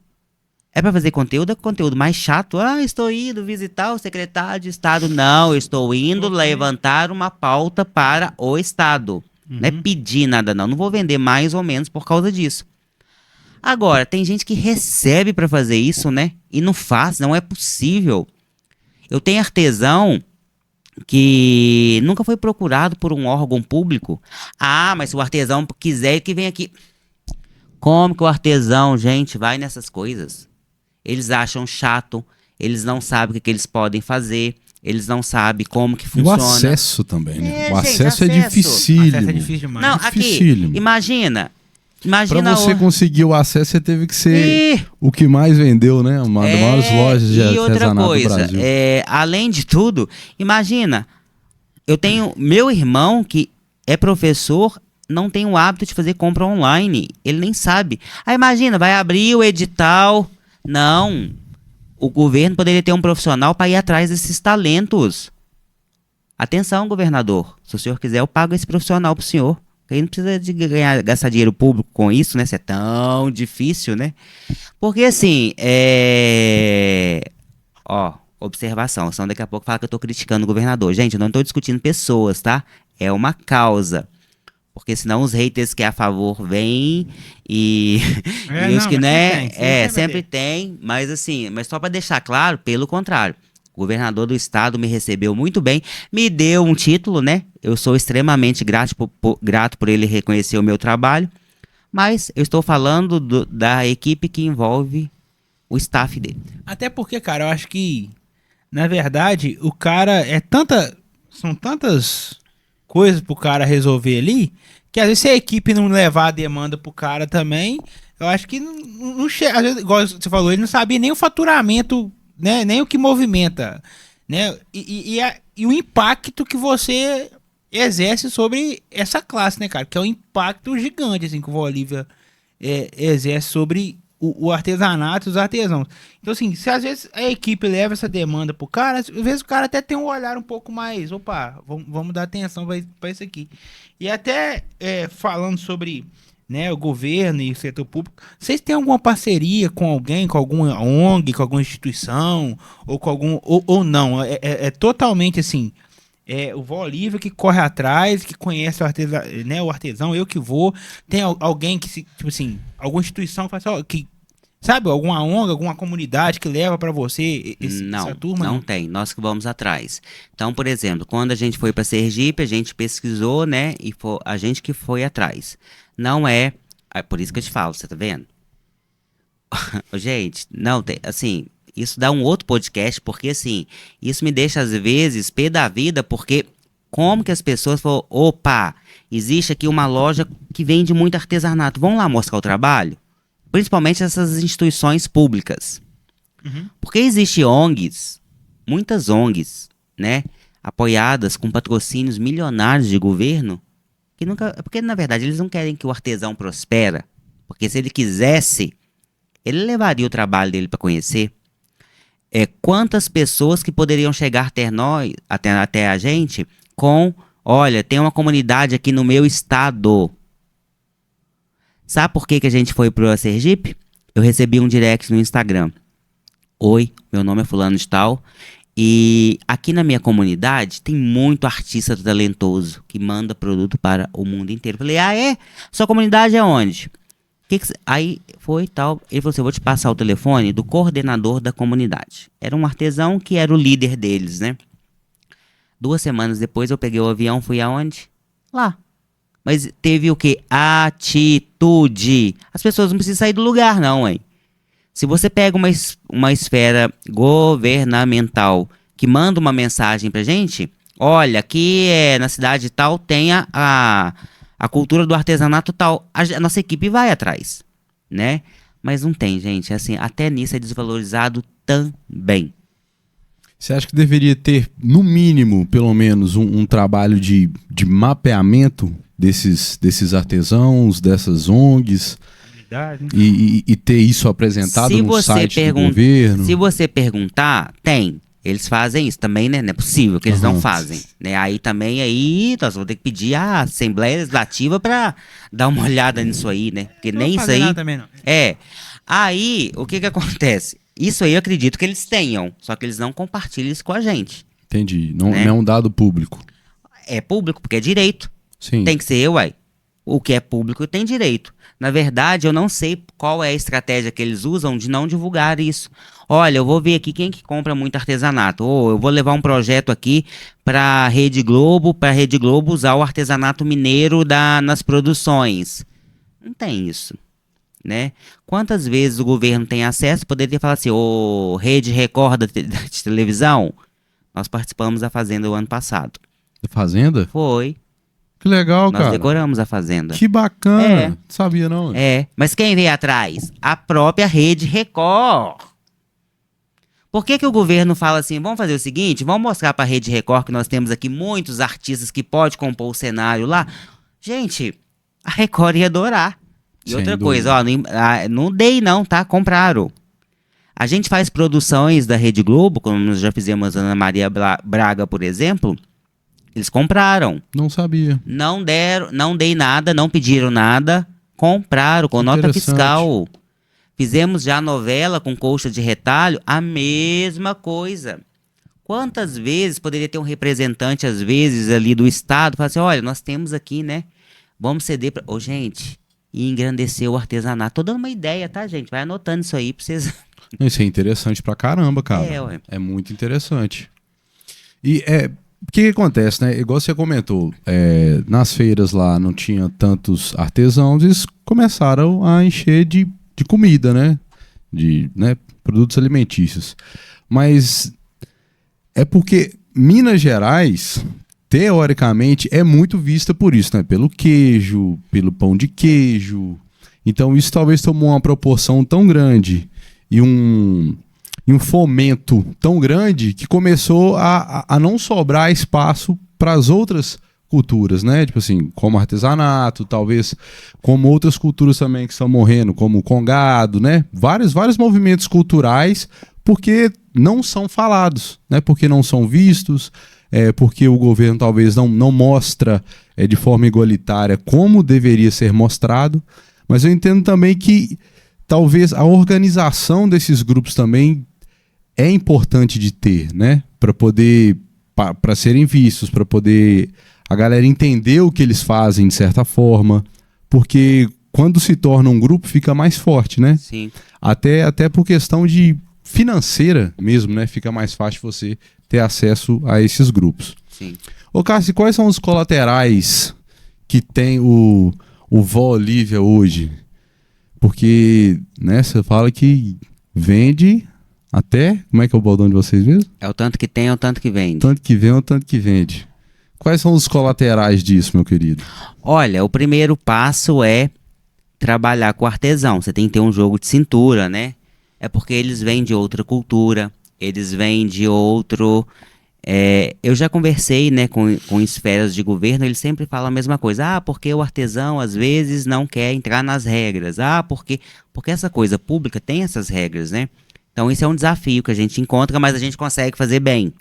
é para fazer conteúdo, é conteúdo mais chato. Estou indo visitar o secretário de estado. Não, eu estou indo levantar uma pauta para o estado. Não é pedir nada, não. Não vou vender mais ou menos por causa disso. Agora, tem gente que recebe para fazer isso, né? E não faz, não é possível. Eu tenho artesão que nunca foi procurado por um órgão público. Mas se o artesão quiser, que vem aqui. Como que o artesão, gente, vai nessas coisas? Eles acham chato, eles não sabem o que eles podem fazer, eles não sabem como que O funciona. acesso também, né? O gente, acesso é acesso. dificílimo. Acesso é difícil demais. Não, aqui, Dificílimo. imagina Pra você conseguir o acesso, você teve que ser E- o que mais vendeu, né? Uma das maiores lojas de e outra artesanato coisa, do Brasil. além de tudo, imagina, eu tenho meu irmão que é professor, não tem o hábito de fazer compra online, ele nem sabe. Imagina, vai abrir o edital, não, o governo poderia ter um profissional para ir atrás desses talentos. Atenção, governador, se o senhor quiser eu pago esse profissional pro senhor. Ele não precisa de gastar dinheiro público com isso, né? Se é tão difícil, né? Porque assim, observação, senão daqui a pouco fala que eu tô criticando o governador. Gente, eu não tô discutindo pessoas, tá? É uma causa. Porque senão os haters que é a favor vêm e, e os que não é, sempre tem. Mas assim, mas só para deixar claro, pelo contrário. O governador do estado me recebeu muito bem, me deu um título, né? Eu sou extremamente grato por ele reconhecer o meu trabalho, mas eu estou falando da equipe que envolve o staff dele. Até porque, cara, eu acho que, na verdade, o cara são tantas coisas pro cara resolver ali, que às vezes se a equipe não levar a demanda pro cara também, eu acho que não chega. Às vezes, igual você falou, ele não sabia nem o faturamento, né, nem o que movimenta, né, e o impacto que você exerce sobre essa classe, né, cara, que é um impacto gigante, assim, que o Vó Olívia exerce sobre o artesanato e os artesãos. Então, assim, se às vezes a equipe leva essa demanda pro cara, às vezes o cara até tem um olhar um pouco mais, vamos dar atenção pra isso aqui. E até falando sobre, né, o governo e o setor público, vocês têm alguma parceria com alguém, com alguma ONG, com alguma instituição, ou com algum, ou não? É totalmente assim, o Vó Olívia que corre atrás, que conhece o artesão, eu que vou. Tem alguém que, tipo assim, alguma instituição que faz, que, sabe, alguma ONG, alguma comunidade que leva pra você essa turma? Não tem, nós que vamos atrás. Então, por exemplo, quando a gente foi para Sergipe, a gente pesquisou, né, e a gente que foi atrás. Não é por isso que eu te falo, você tá vendo? Gente, não tem, assim, isso dá um outro podcast, porque assim, isso me deixa às vezes pé da vida, porque como que as pessoas falam, opa, existe aqui uma loja que vende muito artesanato, vamos lá mostrar o trabalho? Principalmente essas instituições públicas. Porque existem ONGs, muitas ONGs, né, apoiadas com patrocínios milionários de governo, que nunca, porque na verdade eles não querem que o artesão prospere, porque se ele quisesse, ele levaria o trabalho dele para conhecer. quantas pessoas que poderiam chegar até nós, até a gente, olha, tem uma comunidade aqui no meu estado. Sabe por que a gente foi pro Sergipe? Eu recebi um direct no Instagram. Oi, meu nome é fulano de tal. E aqui na minha comunidade tem muito artista talentoso que manda produto para o mundo inteiro. Falei, é? Sua comunidade é onde? Aí foi e tal. Ele falou assim, eu vou te passar o telefone do coordenador da comunidade. Era um artesão que era o líder deles, né? 2 semanas depois eu peguei o avião, fui aonde? Lá. Mas teve o quê? Atitude. As pessoas não precisam sair do lugar, não, hein? Se você pega uma esfera governamental que manda uma mensagem pra gente, olha, aqui na cidade tal tem a cultura do artesanato tal, a nossa equipe vai atrás, né? Mas não tem, gente, assim, até nisso é desvalorizado também. Você acha que deveria ter, no mínimo, pelo menos, um trabalho de mapeamento desses artesãos, dessas ONGs, e ter isso apresentado no site do governo? Se você perguntar, tem. Eles fazem isso também, né? Não é possível que eles não fazem. Né? Aí também, nós vamos ter que pedir a Assembleia Legislativa para dar uma olhada nisso aí, né? Porque Não nem vou isso fazer aí... nada também, não. Aí, o que acontece? Isso aí eu acredito que eles tenham, só que eles não compartilham isso com a gente. Entendi. Não, né? Não é um dado público. É público, porque é direito. Sim. Tem que ser, uai. O que é público tem direito. Na verdade, eu não sei qual é a estratégia que eles usam de não divulgar isso. Olha, eu vou ver aqui quem que compra muito artesanato. Ou eu vou levar um projeto aqui para a Rede Globo usar o artesanato mineiro nas produções. Não tem isso, né? Quantas vezes o governo tem acesso? Poderia falar assim, Rede Record de televisão? Nós participamos da Fazenda o ano passado. Da Fazenda? Foi. Que legal, Nós cara. decoramos a Fazenda. Que bacana. É. Não sabia, não. Mas quem veio atrás? A própria Rede Record. Por que o governo fala assim, vamos fazer o seguinte, vamos mostrar para a Rede Record que nós temos aqui muitos artistas que podem compor o cenário lá? Gente, a Record ia adorar. E Sem outra dúvida. coisa, não dei não, tá? Compraram. A gente faz produções da Rede Globo, como nós já fizemos Ana Maria Braga, por exemplo. Eles compraram. Não sabia. Não dei nada, não pediram nada. Compraram com nota Interessante. fiscal. Fizemos já novela com colcha de retalho, a mesma coisa. Quantas vezes poderia ter um representante, às vezes, ali do Estado, falar assim, olha, nós temos aqui, né? Vamos ceder para... gente, e engrandecer o artesanato. Tô dando uma ideia, tá, gente? Vai anotando isso aí pra vocês... Isso é interessante pra caramba, cara. Ué. É muito interessante. E o que acontece, né? Igual você comentou, nas feiras lá não tinha tantos artesãos, eles começaram a encher de comida, né? De produtos alimentícios. Mas é porque Minas Gerais, teoricamente, é muito vista por isso, né? Pelo queijo, pelo pão de queijo. Então isso talvez tomou uma proporção tão grande e um fomento tão grande que começou a não sobrar espaço para as outras culturas, né? Tipo assim, como artesanato, talvez como outras culturas também que estão morrendo, como o congado, né? Vários movimentos culturais, porque não são falados, né? Porque não são vistos, porque o governo talvez não mostra de forma igualitária como deveria ser mostrado. Mas eu entendo também que talvez a organização desses grupos também é importante de ter, né? Para poder, para serem vistos, para poder a galera entender o que eles fazem de certa forma, porque quando se torna um grupo fica mais forte, né? Sim. Até por questão de financeira mesmo, né? Fica mais fácil você ter acesso a esses grupos. Sim. Ô Cássio, quais são os colaterais que tem o Vó Olívia hoje? Porque, né, você fala que vende até... Como é que é o bordão de vocês mesmo? É o tanto que tem, é o tanto que vende. Tanto que vem, é o tanto que vende. Quais são os colaterais disso, meu querido? Olha, o primeiro passo é trabalhar com artesão. Você tem que ter um jogo de cintura, né? É porque eles vêm de outra cultura, eles vêm de outro... eu já conversei, né, com esferas de governo, eles sempre falam a mesma coisa. Porque o artesão, às vezes, não quer entrar nas regras. Porque essa coisa pública tem essas regras, né? Então esse é um desafio que a gente encontra, mas a gente consegue fazer bem.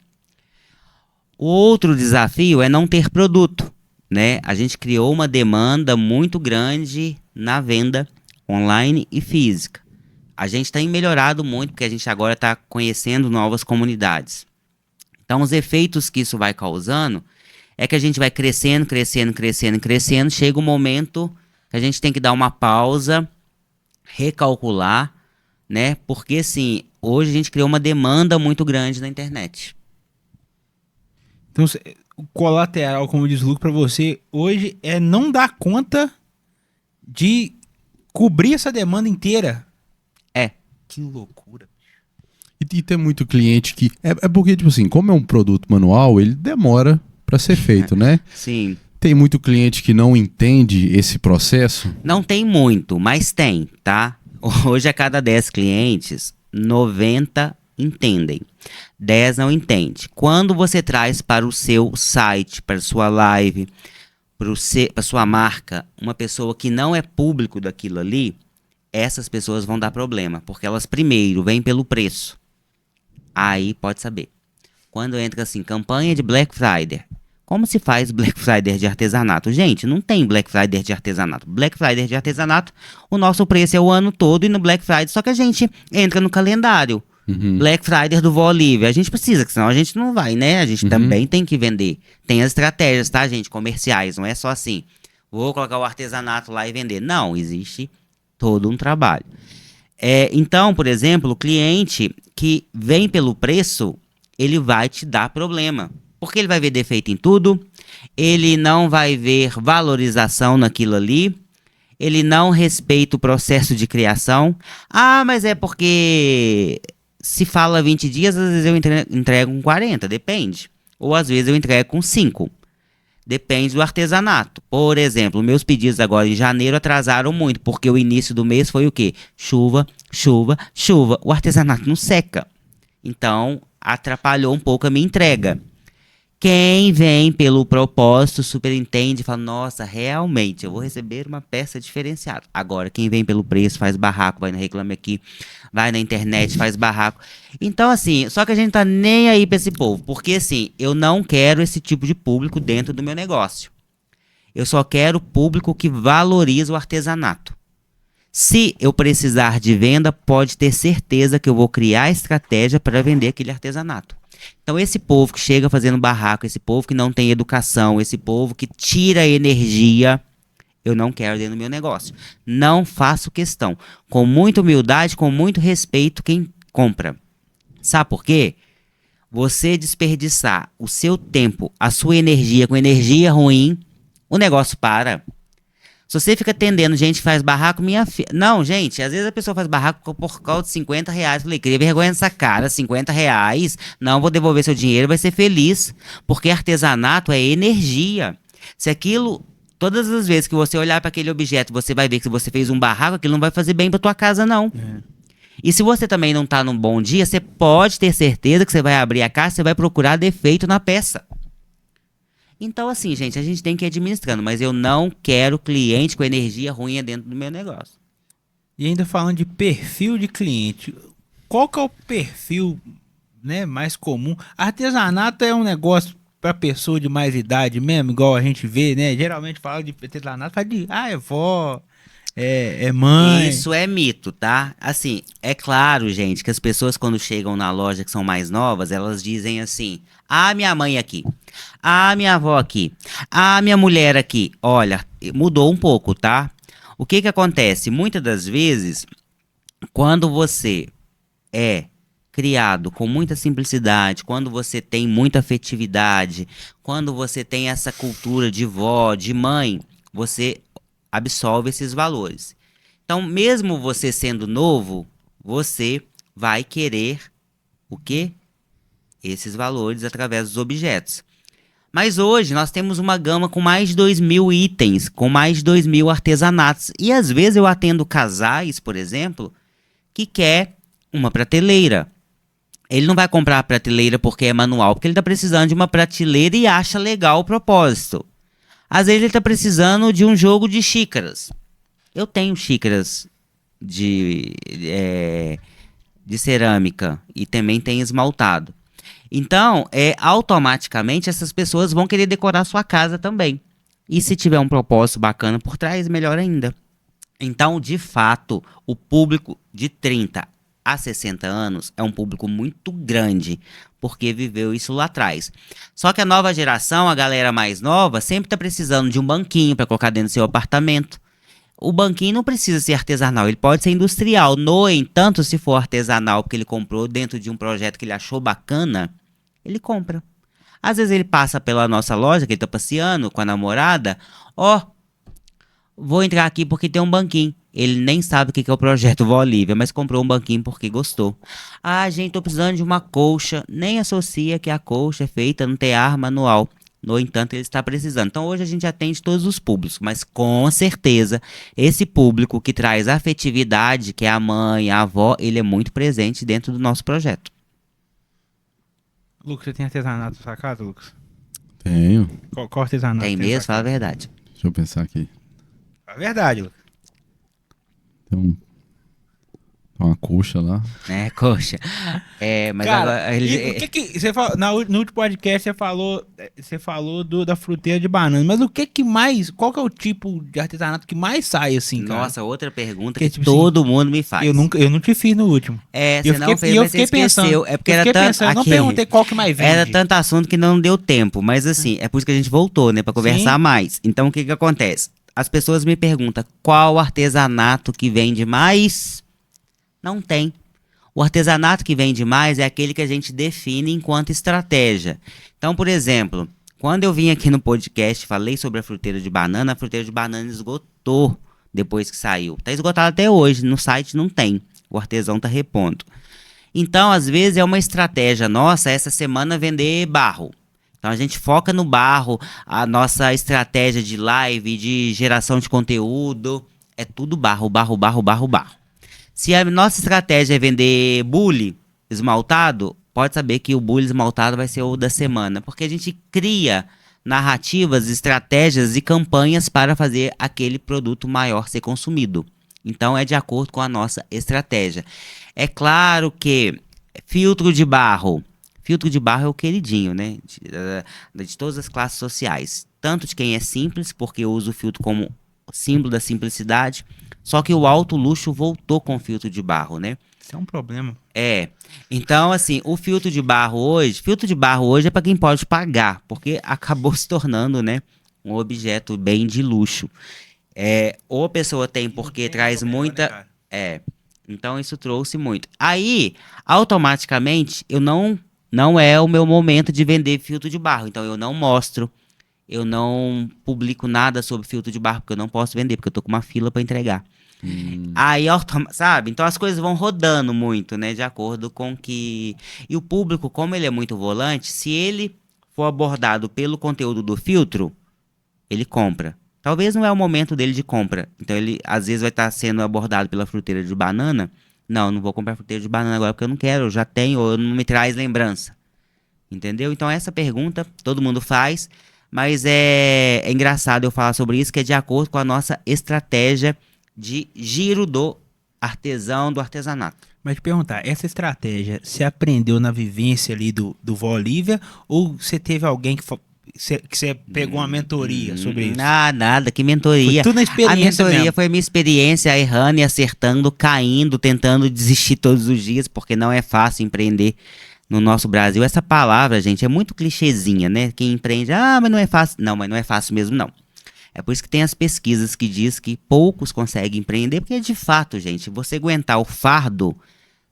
O outro desafio é não ter produto, né? A gente criou uma demanda muito grande na venda online e física. A gente tem melhorado muito porque a gente agora está conhecendo novas comunidades. Então os efeitos que isso vai causando é que a gente vai crescendo, crescendo, crescendo, crescendo. Chega um momento que a gente tem que dar uma pausa, recalcular, né? Porque assim, hoje a gente criou uma demanda muito grande na internet. Então, o colateral, como diz o Lucas, pra você hoje é não dar conta de cobrir essa demanda inteira. É. Que loucura. E tem muito cliente que... É porque, tipo assim, como é um produto manual, ele demora pra ser feito, né? Sim. Tem muito cliente que não entende esse processo. Não tem muito, mas tem, tá? Hoje a cada 10 clientes, 90 entendem. 10 não entende. Quando você traz para o seu site, para a sua live, para a sua marca, uma pessoa que não é público daquilo ali, essas pessoas vão dar problema, porque elas primeiro vêm pelo preço. Aí pode saber. Quando entra assim, campanha de Black Friday. Como se faz Black Friday de artesanato? Gente, não tem Black Friday de artesanato. Black Friday de artesanato, o nosso preço é o ano todo e no Black Friday, só que a gente entra no calendário. Black Friday do Vó Olivia. A gente precisa, senão a gente não vai, né? A gente também tem que vender. Tem as estratégias, tá, gente? Comerciais. Não é só assim, vou colocar o artesanato lá e vender. Não, existe todo um trabalho. Então, por exemplo, o cliente que vem pelo preço, ele vai te dar problema. Porque ele vai ver defeito em tudo, ele não vai ver valorização naquilo ali, ele não respeita o processo de criação. Ah, mas é porque se fala 20 dias, às vezes eu entrego com 40, depende. Ou às vezes eu entrego com 5. Depende do artesanato. Por exemplo, meus pedidos agora em janeiro atrasaram muito, porque o início do mês foi o quê? Chuva, chuva, chuva. O artesanato não seca. Então, atrapalhou um pouco a minha entrega. Quem vem pelo propósito superentende e fala, nossa, realmente, eu vou receber uma peça diferenciada. Agora, quem vem pelo preço faz barraco, vai no Reclame Aqui, vai na internet, faz barraco. Então, assim, só que a gente tá nem aí pra esse povo, porque assim, eu não quero esse tipo de público dentro do meu negócio. Eu só quero público que valoriza o artesanato. Se eu precisar de venda, pode ter certeza que eu vou criar estratégia para vender aquele artesanato. Então esse povo que chega fazendo barraco, esse povo que não tem educação, esse povo que tira energia, eu não quero dentro do meu negócio. Não faço questão. Com muita humildade, com muito respeito quem compra. Sabe por quê? Você desperdiçar o seu tempo, a sua energia com energia ruim, o negócio para. Se você fica atendendo gente que faz barraco, minha filha... Não, gente, às vezes a pessoa faz barraco por causa de 50 reais. Falei, cria vergonha nessa cara, 50 reais. Não vou devolver seu dinheiro, vai ser feliz. Porque artesanato é energia. Se aquilo, todas as vezes que você olhar para aquele objeto, você vai ver que se você fez um barraco, aquilo não vai fazer bem para tua casa, não. E se você também não tá num bom dia, você pode ter certeza que você vai abrir a casa, você vai procurar defeito na peça. Então, assim, gente, a gente tem que ir administrando, mas eu não quero cliente com energia ruim dentro do meu negócio. E ainda falando de perfil de cliente, qual que é o perfil, né, mais comum? Artesanato é um negócio para pessoa de mais idade mesmo, igual a gente vê, né? Geralmente fala de artesanato, fala de, é vó, é mãe. Isso é mito, tá? Assim, é claro, gente, que as pessoas quando chegam na loja que são mais novas, elas dizem assim, minha mãe aqui, minha avó aqui, minha mulher aqui. Olha, mudou um pouco, tá? O que que acontece? Muitas das vezes, quando você é criado com muita simplicidade, quando você tem muita afetividade, quando você tem essa cultura de vó, de mãe, você absorve esses valores. Então, mesmo você sendo novo, você vai querer o quê? Esses valores através dos objetos. Mas hoje nós temos uma gama com mais de 2.000 itens, com mais de 2.000 artesanatos. E às vezes eu atendo casais, por exemplo, que quer uma prateleira. Ele não vai comprar a prateleira porque é manual, porque ele está precisando de uma prateleira e acha legal o propósito. Às vezes ele está precisando de um jogo de xícaras. Eu tenho xícaras de cerâmica e também tem esmaltado. Então, automaticamente essas pessoas vão querer decorar sua casa também. E se tiver um propósito bacana por trás, melhor ainda. Então, de fato, o público de 30 a 60 anos é um público muito grande, porque viveu isso lá atrás. Só que a nova geração, a galera mais nova, sempre está precisando de um banquinho para colocar dentro do seu apartamento. O banquinho não precisa ser artesanal, ele pode ser industrial. No entanto, se for artesanal, porque ele comprou dentro de um projeto que ele achou bacana, ele compra. Às vezes ele passa pela nossa loja, que ele tá passeando com a namorada, vou entrar aqui porque tem um banquinho. Ele nem sabe o que é o projeto Vó Olívia, mas comprou um banquinho porque gostou. Ah, gente, tô precisando de uma colcha. Nem associa que a colcha é feita no tear manual. No entanto, ele está precisando. Então, hoje a gente atende todos os públicos, mas com certeza, esse público que traz afetividade, que é a mãe, a avó, ele é muito presente dentro do nosso projeto. Lucas, você tem artesanato na sua casa, Lucas? Tenho. Qual artesanato? Tem na mesmo? sua Fala a casa? verdade. Deixa eu pensar aqui. É verdade, Lucas. Tem uma coxa lá. Coxa. Mas Cara, agora... e o que você falou, no último podcast você falou da fruteira de banana, mas o que mais, qual que é o tipo de artesanato que mais sai assim, cara? Nossa, outra pergunta Porque, que tipo todo mundo me faz. Eu não te fiz no último. Você não fez, mas você esqueceu. É porque eu era fiquei tanto... pensando, eu não aqui, perguntei qual que mais vende. Era tanto assunto que não deu tempo. Mas assim, é por isso que a gente voltou, né? Pra conversar Sim. mais. Então, o que acontece? As pessoas me perguntam, qual artesanato que vende mais? Não tem. O artesanato que vende mais é aquele que a gente define enquanto estratégia. Então, por exemplo, quando eu vim aqui no podcast, falei sobre a fruteira de banana esgotou depois que saiu. Tá esgotado até hoje, no site não tem. O artesão tá repondo. Então, às vezes, é uma estratégia nossa essa semana vender barro. Então, a gente foca no barro, a nossa estratégia de live, de geração de conteúdo, é tudo barro, barro, barro, barro, barro. Se a nossa estratégia é vender bule esmaltado, pode saber que o bule esmaltado vai ser o da semana, porque a gente cria narrativas, estratégias e campanhas para fazer aquele produto maior ser consumido. Então é de acordo com a nossa estratégia. É claro que filtro de barro é o queridinho, né? De todas as classes sociais. Tanto de quem é simples, porque eu uso o filtro como símbolo da simplicidade. Só que o alto luxo voltou com o filtro de barro, né? Isso é um problema. Então, assim, o filtro de barro hoje é para quem pode pagar, porque acabou se tornando, né, um objeto bem de luxo. Ou a pessoa tem porque traz muita... Então isso trouxe muito. Aí, automaticamente, não é o meu momento de vender filtro de barro, então eu não mostro. Eu não publico nada sobre filtro de barro, porque eu não posso vender, porque eu tô com uma fila para entregar. Aí, sabe? Então as coisas vão rodando muito, né? De acordo com que... E o público, como ele é muito volante, se ele for abordado pelo conteúdo do filtro, ele compra. Talvez não é o momento dele de compra. Então ele, às vezes, vai estar sendo abordado pela fruteira de banana. Não vou comprar fruteira de banana agora, porque eu não quero, eu já tenho, ou não me traz lembrança. Entendeu? Então essa pergunta todo mundo faz... Mas é engraçado eu falar sobre isso, que é de acordo com a nossa estratégia de giro do artesão, do artesanato. Mas te perguntar, essa estratégia você aprendeu na vivência ali do Vó Olívia ou você teve alguém que você pegou uma mentoria sobre isso? Nada, que mentoria. Foi tudo na experiência A mentoria mesmo. foi a minha experiência, errando e acertando, caindo, tentando desistir todos os dias, porque não é fácil empreender no nosso Brasil. Essa palavra, gente, é muito clichêzinha, né? Quem empreende, mas não é fácil. Não, mas não é fácil mesmo, não. É por isso que tem as pesquisas que diz que poucos conseguem empreender, porque de fato, gente, você aguentar o fardo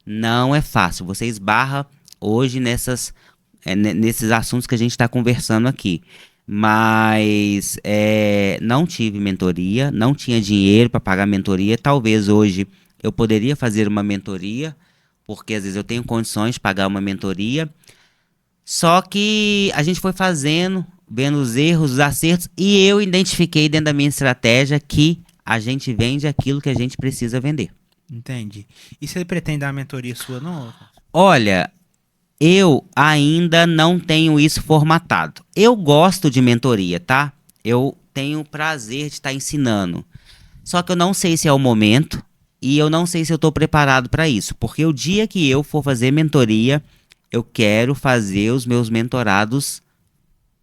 não é fácil. Você esbarra hoje nesses assuntos que a gente está conversando aqui. Mas não tive mentoria, não tinha dinheiro para pagar mentoria. Talvez hoje eu poderia fazer uma mentoria, porque às vezes eu tenho condições de pagar uma mentoria. Só que a gente foi fazendo, vendo os erros, os acertos, e eu identifiquei dentro da minha estratégia que a gente vende aquilo que a gente precisa vender. Entendi. E você pretende dar uma mentoria sua, não? Olha, eu ainda não tenho isso formatado. Eu gosto de mentoria, tá? Eu tenho prazer de estar ensinando. Só que eu não sei se é o momento e eu não sei se eu estou preparado para isso, porque o dia que eu for fazer mentoria, eu quero fazer os meus mentorados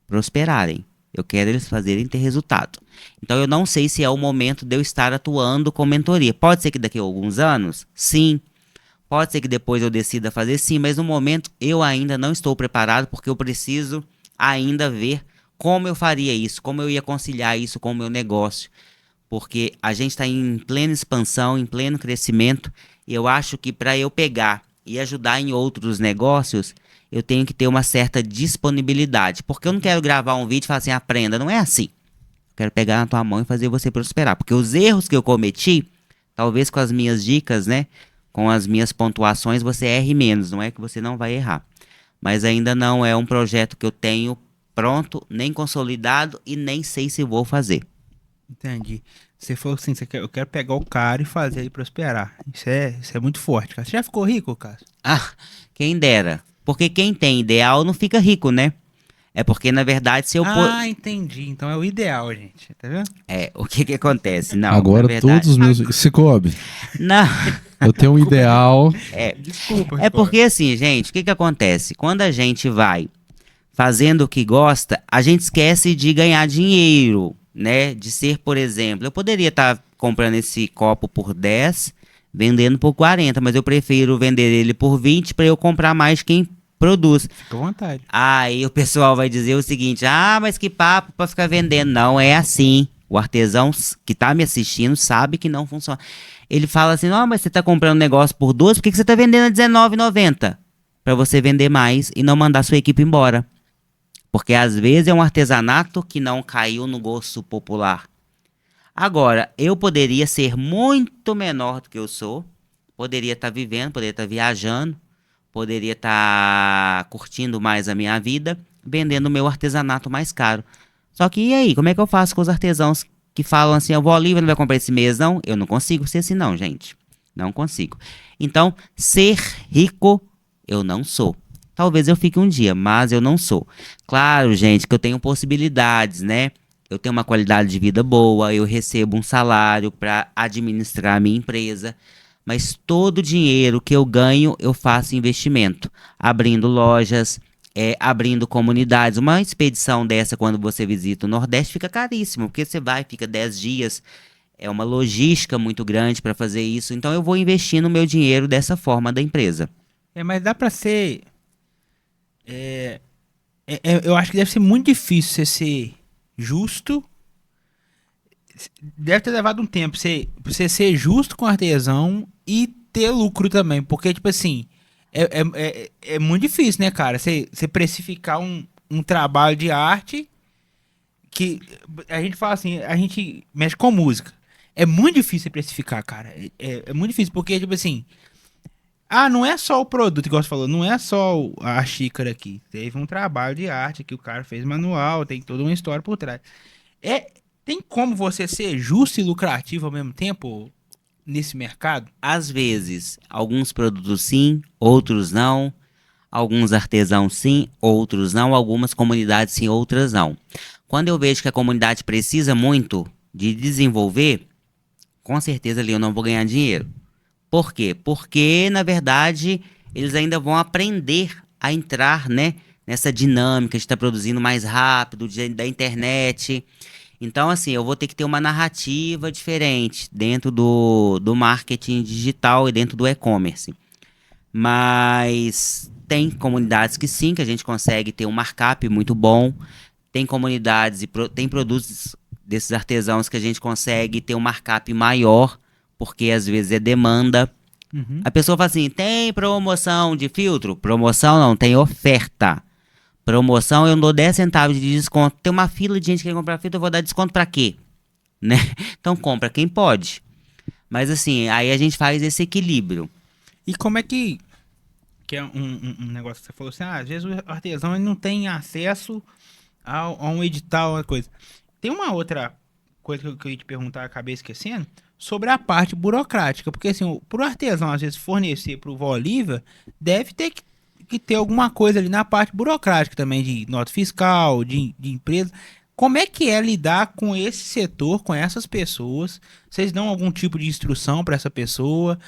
prosperarem. Eu quero eles fazerem ter resultado. Então eu não sei se é o momento de eu estar atuando com mentoria. Pode ser que daqui a alguns anos, sim. Pode ser que depois eu decida fazer, sim, mas no momento eu ainda não estou preparado, porque eu preciso ainda ver como eu faria isso, como eu ia conciliar isso com o meu negócio. Porque a gente está em plena expansão, em pleno crescimento, e eu acho que para eu pegar e ajudar em outros negócios, eu tenho que ter uma certa disponibilidade. Porque eu não quero gravar um vídeo e falar assim, aprenda. Não é assim. Eu quero pegar na tua mão e fazer você prosperar. Porque os erros que eu cometi, talvez com as minhas dicas, né? Com as minhas pontuações, você erre menos. Não é que você não vai errar. Mas ainda não é um projeto que eu tenho pronto, nem consolidado e nem sei se vou fazer. Entendi. Você falou assim, eu quero pegar o cara e fazer ele prosperar. Isso é muito forte, cara. Você já ficou rico, Cássio? Ah, quem dera. Porque quem tem ideal não fica rico, né? É porque, na verdade, se eu... Ah, entendi. Então é o ideal, gente. Tá vendo? O que que acontece? Não, Agora na verdade... todos os meus... Cicobi, Não, eu tenho um ideal. Desculpa. é porque assim, gente, o que que acontece? Quando a gente vai fazendo o que gosta, a gente esquece de ganhar dinheiro, né? De ser, por exemplo, eu poderia estar comprando esse copo por 10, vendendo por 40, mas eu prefiro vender ele por 20 para eu comprar mais de quem produz. Fica à vontade. Aí o pessoal vai dizer o seguinte: ah, mas que papo para ficar vendendo. Não é assim. O artesão que tá me assistindo sabe que não funciona. Ele fala assim: ó, mas você tá comprando negócio por 12, por que você tá vendendo a R$19,90? Para você vender mais e não mandar sua equipe embora. Porque às vezes é um artesanato que não caiu no gosto popular. Agora, eu poderia ser muito menor do que eu sou. Poderia estar vivendo, poderia estar viajando. Poderia estar curtindo mais a minha vida, vendendo o meu artesanato mais caro. Só que e aí, como é que eu faço com os artesãos que falam assim, eu vou ali, não vai comprar esse mês, não? Eu não consigo ser assim, não, gente. Não consigo. Então, ser rico, eu não sou. Talvez eu fique um dia, mas eu não sou. Claro, gente, que eu tenho possibilidades, né? Eu tenho uma qualidade de vida boa, eu recebo um salário para administrar a minha empresa. Mas todo o dinheiro que eu ganho, eu faço investimento. Abrindo lojas, abrindo comunidades. Uma expedição dessa, quando você visita o Nordeste, fica caríssimo. Porque você vai, fica 10 dias. É uma logística muito grande para fazer isso. Então eu vou investindo o meu dinheiro dessa forma da empresa. Mas dá pra ser... eu acho que deve ser muito difícil você ser justo. Deve ter levado um tempo pra você ser justo com o artesão e ter lucro também. Porque, tipo assim, é muito difícil, né, cara? Você precificar um trabalho de arte que a gente fala assim, a gente mexe com música. É muito difícil você precificar, cara. É muito difícil, porque, tipo assim, não é só o produto, igual você falou, não é só a xícara aqui. Teve um trabalho de arte que o cara fez manual, tem toda uma história por trás. Tem como você ser justo e lucrativo ao mesmo tempo nesse mercado? Às vezes, alguns produtos sim, outros não. Alguns artesãos sim, outros não. Algumas comunidades sim, outras não. Quando eu vejo que a comunidade precisa muito de desenvolver, com certeza ali eu não vou ganhar dinheiro. Por quê? Porque, na verdade, eles ainda vão aprender a entrar, né, nessa dinâmica de estar produzindo mais rápido, da internet. Então, assim, eu vou ter que ter uma narrativa diferente dentro do marketing digital e dentro do e-commerce. Mas tem comunidades que sim, que a gente consegue ter um markup muito bom. Tem comunidades e tem produtos desses artesãos que a gente consegue ter um markup maior, porque às vezes é demanda. Uhum. A pessoa fala assim, tem promoção de filtro? Promoção não, tem oferta. Promoção, eu não dou 10 centavos de desconto. Tem uma fila de gente que quer comprar filtro, eu vou dar desconto pra quê? Né? Então compra quem pode. Mas assim, aí a gente faz esse equilíbrio. E como é que é um negócio que você falou assim, às vezes o artesão ele não tem acesso a um edital, uma coisa. Tem uma outra coisa que eu ia te perguntar, acabei esquecendo, sobre a parte burocrática. Porque assim, pro artesão às vezes fornecer pro Voliva, deve ter que ter alguma coisa ali na parte burocrática também, de nota fiscal, de empresa. Como é que é lidar com esse setor, com essas pessoas? Vocês dão algum tipo de instrução para essa pessoa?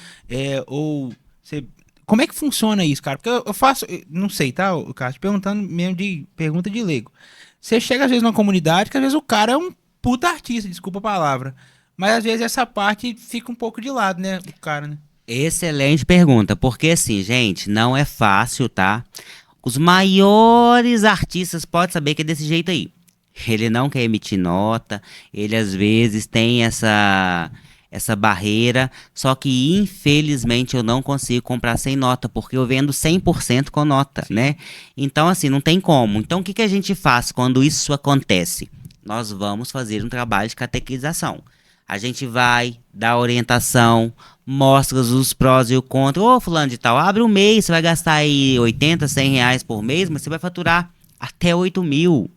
Como é que funciona isso, cara? Porque eu faço, não sei, tá, Cássio, perguntando mesmo de pergunta de leigo. Você chega às vezes numa comunidade que às vezes o cara é um puta artista, desculpa a palavra. Mas às vezes essa parte fica um pouco de lado, né, o cara, né? Excelente pergunta, porque assim, gente, não é fácil, tá? Os maiores artistas podem saber que é desse jeito aí. Ele não quer emitir nota, ele às vezes tem essa barreira, só que infelizmente eu não consigo comprar sem nota, porque eu vendo 100% com nota, né? Então assim, não tem como. Então o que que a gente faz quando isso acontece? Nós vamos fazer um trabalho de catequização. A gente vai dar orientação, mostra os prós e o contra. Ô, fulano de tal, abre um mês, você vai gastar aí 80, 100 reais por mês, mas você vai faturar até 8 mil,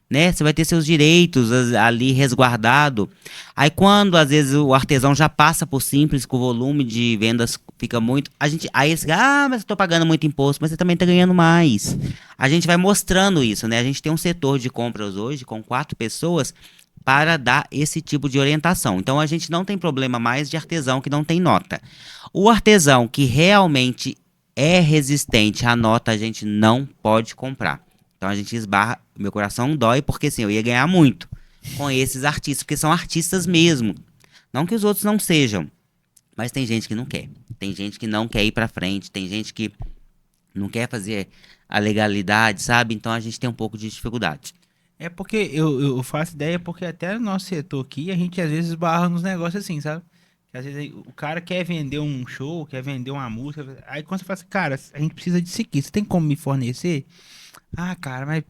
né? Você vai ter seus direitos ali resguardado. Aí quando, às vezes, o artesão já passa por simples, com o volume de vendas fica muito... Aí esse mas eu tô pagando muito imposto, mas você também tá ganhando mais. A gente vai mostrando isso, né? A gente tem um setor de compras hoje com 4 pessoas para dar esse tipo de orientação. Então a gente não tem problema mais de artesão que não tem nota. O artesão que realmente é resistente à nota, a gente não pode comprar. Então a gente esbarra, meu coração dói, porque assim, eu ia ganhar muito com esses artistas, porque são artistas mesmo. Não que os outros não sejam, mas tem gente que não quer. Tem gente que não quer ir para frente, tem gente que não quer fazer a legalidade, sabe? Então a gente tem um pouco de dificuldade. É porque eu faço ideia, porque até no nosso setor aqui, a gente às vezes esbarra nos negócios assim, sabe? Que às vezes o cara quer vender um show, quer vender uma música, aí quando você fala assim, cara, a gente precisa disso aqui, você tem como me fornecer? Ah, cara, mas...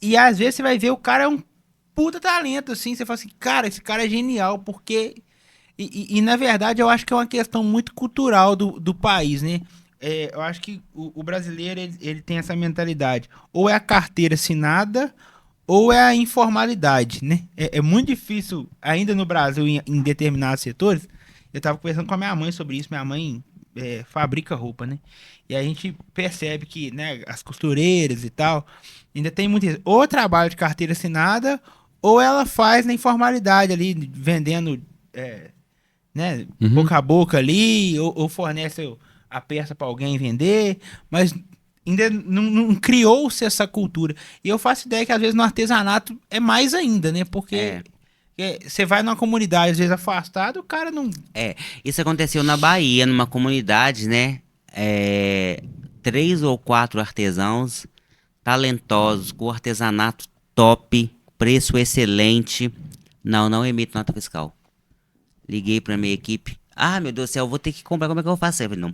E às vezes você vai ver o cara é um puta talento, assim, você fala assim, cara, esse cara é genial, porque... E na verdade eu acho que é uma questão muito cultural do país, né? Eu acho que o brasileiro ele tem essa mentalidade. Ou é a carteira assinada, ou é a informalidade, né? É muito difícil, ainda no Brasil, em determinados setores. Eu estava conversando com a minha mãe sobre isso. Minha mãe fabrica roupa, né? E a gente percebe que, né, as costureiras e tal, ainda tem muito isso. Ou trabalho de carteira assinada, ou ela faz na informalidade ali, vendendo, né, boca a boca ali, ou fornece a peça para alguém vender, mas ainda não criou-se essa cultura. E eu faço ideia que às vezes no artesanato é mais ainda, né? Porque você vai numa comunidade, às vezes afastada, o cara não... Isso aconteceu na Bahia, numa comunidade, né? 3 ou 4 artesãos talentosos, com artesanato top, preço excelente. Não emito nota fiscal. Liguei pra minha equipe. Ah, meu Deus do céu, eu vou ter que comprar, como é que eu faço? Eu falei, não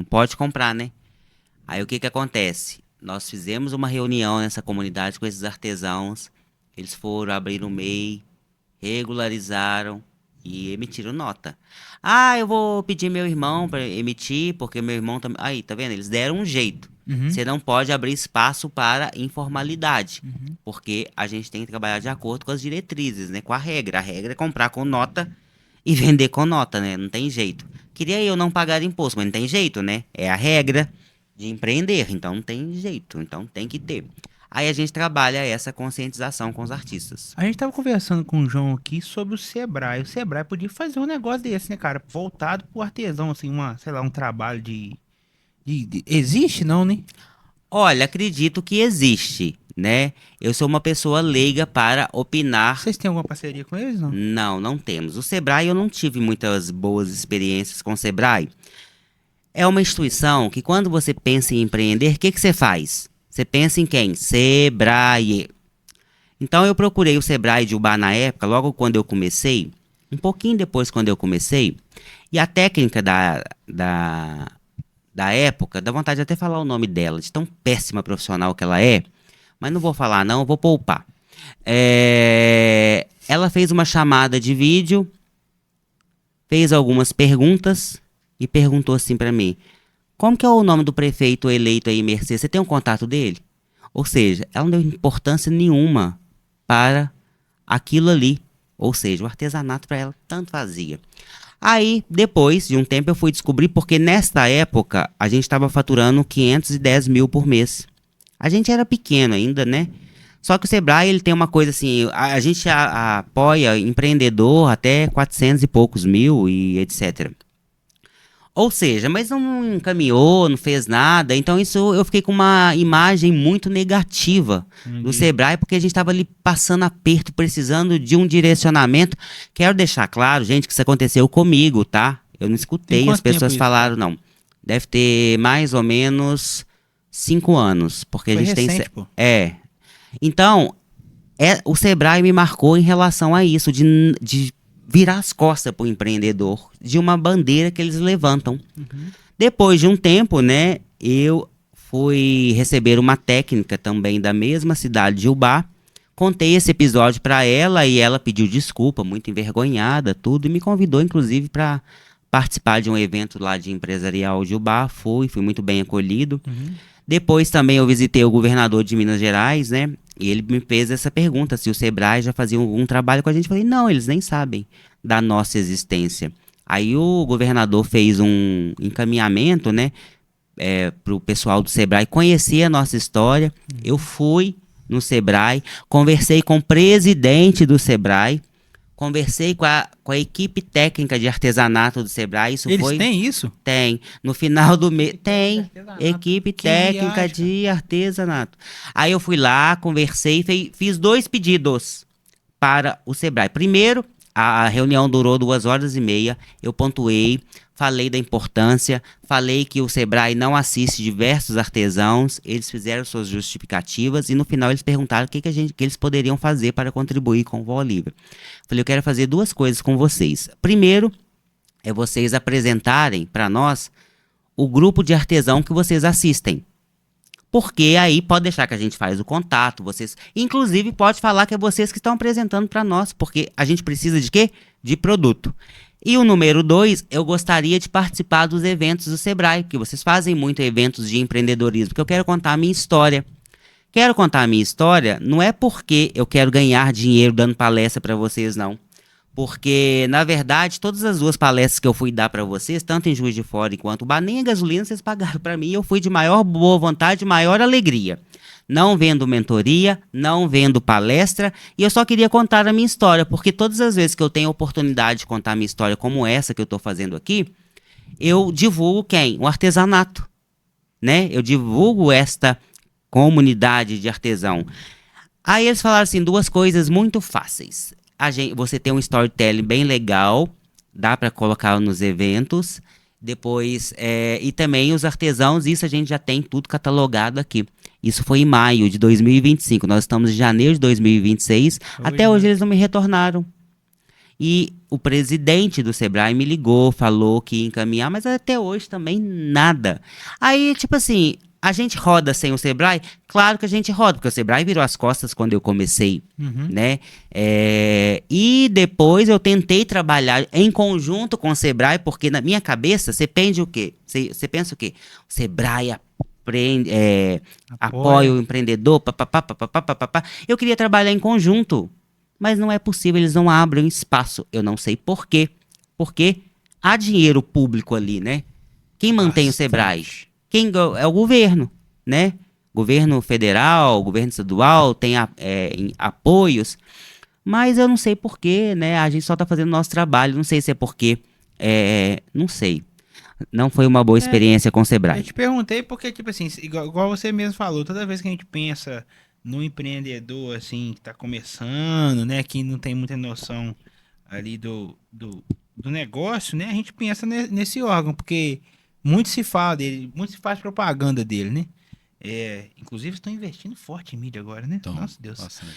pode comprar, né? Aí o que que acontece? Nós fizemos uma reunião nessa comunidade com esses artesãos, eles foram abrir o MEI, regularizaram e emitiram nota. Ah, eu vou pedir meu irmão para emitir, porque meu irmão também... Aí, tá vendo? Eles deram um jeito. Você não pode abrir espaço para informalidade, porque a gente tem que trabalhar de acordo com as diretrizes, né? Com a regra. A regra é comprar com nota e vender com nota, né? Não tem jeito. Queria eu não pagar imposto, mas não tem jeito, né? É a regra de empreender, então não tem jeito. Então tem que ter. Aí a gente trabalha essa conscientização com os artistas. A gente tava conversando com o João aqui sobre o Sebrae. O Sebrae podia fazer um negócio desse, né, cara? Voltado pro artesão, assim, sei lá, um trabalho de... Existe, não, né? Olha, acredito que existe, né? Eu sou uma pessoa leiga para opinar. Vocês têm alguma parceria com eles, não? Não temos. O Sebrae, eu não tive muitas boas experiências com o Sebrae. É uma instituição que quando você pensa em empreender, o que você faz? Você pensa em quem? Sebrae. Então eu procurei o Sebrae de Ubá na época, logo quando eu comecei, um pouquinho depois quando eu comecei, e a técnica da época, dá vontade de até falar o nome dela, de tão péssima profissional que ela é, mas não vou falar não, eu vou poupar. Ela fez uma chamada de vídeo, fez algumas perguntas e perguntou assim pra mim, como que é o nome do prefeito eleito aí em Mercê? Você tem um contato dele? Ou seja, ela não deu importância nenhuma para aquilo ali. Ou seja, o artesanato para ela tanto fazia. Aí, depois de um tempo, eu fui descobrir porque nesta época a gente estava faturando 510 mil por mês. A gente era pequeno ainda, né? Só que o Sebrae, ele tem uma coisa assim, a gente apoia empreendedor até 400 e poucos mil e etc. Ou seja, mas não encaminhou, não fez nada. Então isso eu fiquei com uma imagem muito negativa do Sebrae, porque a gente estava ali passando aperto, precisando de um direcionamento. Quero deixar claro, gente, que isso aconteceu comigo, tá? Eu não escutei as pessoas falaram, não. Deve ter mais ou menos 5 anos, porque Foi a gente recente, tem... pô. Então, o Sebrae me marcou em relação a isso, de virar as costas para o empreendedor, de uma bandeira que eles levantam. Depois de um tempo, né, eu fui receber uma técnica também da mesma cidade de Ubá, contei esse episódio para ela e ela pediu desculpa, muito envergonhada, tudo, e me convidou, inclusive, para participar de um evento lá de empresarial de Ubá. Fui muito bem acolhido. Depois também eu visitei o governador de Minas Gerais, né? E ele me fez essa pergunta, se o Sebrae já fazia algum trabalho com a gente. Eu falei, não, eles nem sabem da nossa existência. Aí o governador fez um encaminhamento, né? Para o pessoal do Sebrae conhecer a nossa história. Eu fui no Sebrae, conversei com o presidente do Sebrae, conversei com a equipe técnica de artesanato do Sebrae. Eles têm isso? Tem. No final do mês. Tem. Artesanato. Equipe Que técnica viagem, de artesanato. Aí eu fui lá, conversei, fiz 2 pedidos para o Sebrae. Primeiro, a reunião durou 2h30. Eu pontuei, falei da importância, falei que o Sebrae não assiste diversos artesãos. Eles fizeram suas justificativas e no final eles perguntaram o que eles poderiam fazer para contribuir com o Voz Livre. Falei, eu quero fazer 2 coisas com vocês. Primeiro, é vocês apresentarem para nós o grupo de artesão que vocês assistem. Porque aí pode deixar que a gente faz o contato, vocês, inclusive pode falar que é vocês que estão apresentando para nós, porque a gente precisa de quê? De produto. E o número 2, eu gostaria de participar dos eventos do Sebrae, porque vocês fazem muito eventos de empreendedorismo, porque eu quero contar a minha história. Quero contar a minha história, não é porque eu quero ganhar dinheiro dando palestra para vocês, não. Porque, na verdade, todas as 2 palestras que eu fui dar para vocês, tanto em Juiz de Fora quanto Ubá, nem a gasolina vocês pagaram para mim, eu fui de maior boa vontade, maior alegria. Não vendo mentoria, não vendo palestra, e eu só queria contar a minha história, porque todas as vezes que eu tenho a oportunidade de contar a minha história como essa que eu estou fazendo aqui, eu divulgo quem? O artesanato, né? Eu divulgo esta comunidade de artesão. Aí eles falaram assim, 2 coisas muito fáceis. Você tem um storytelling bem legal, dá para colocar nos eventos. Depois, e também os artesãos, isso a gente já tem tudo catalogado aqui. Isso foi em maio de 2025, nós estamos em janeiro de 2026, até hoje eles não me retornaram. E o presidente do Sebrae me ligou, falou que ia encaminhar, mas até hoje também nada. Aí, tipo assim, a gente roda sem o Sebrae? Claro que a gente roda, porque o Sebrae virou as costas quando eu comecei, né? E depois eu tentei trabalhar em conjunto com o Sebrae, porque na minha cabeça, você pensa o quê? Você pensa o quê? O Sebrae apoia o empreendedor, papapá. Eu queria trabalhar em conjunto, mas não é possível, eles não abrem espaço. Eu não sei por quê. Porque há dinheiro público ali, né? Quem mantém o Sebrae? É o governo, né? Governo federal, governo estadual, tem apoios, mas eu não sei porquê, né? A gente só tá fazendo nosso trabalho, não sei se é porque, não sei. Não foi uma boa experiência com o Sebrae. Eu te perguntei porque, tipo assim, igual você mesmo falou, toda vez que a gente pensa no empreendedor, assim, que tá começando, né? Que não tem muita noção ali do negócio, né? A gente pensa nesse órgão, porque muito se fala dele, muito se faz propaganda dele, né? Inclusive estão investindo forte em mídia agora, né? Então, nossa Deus. bastante.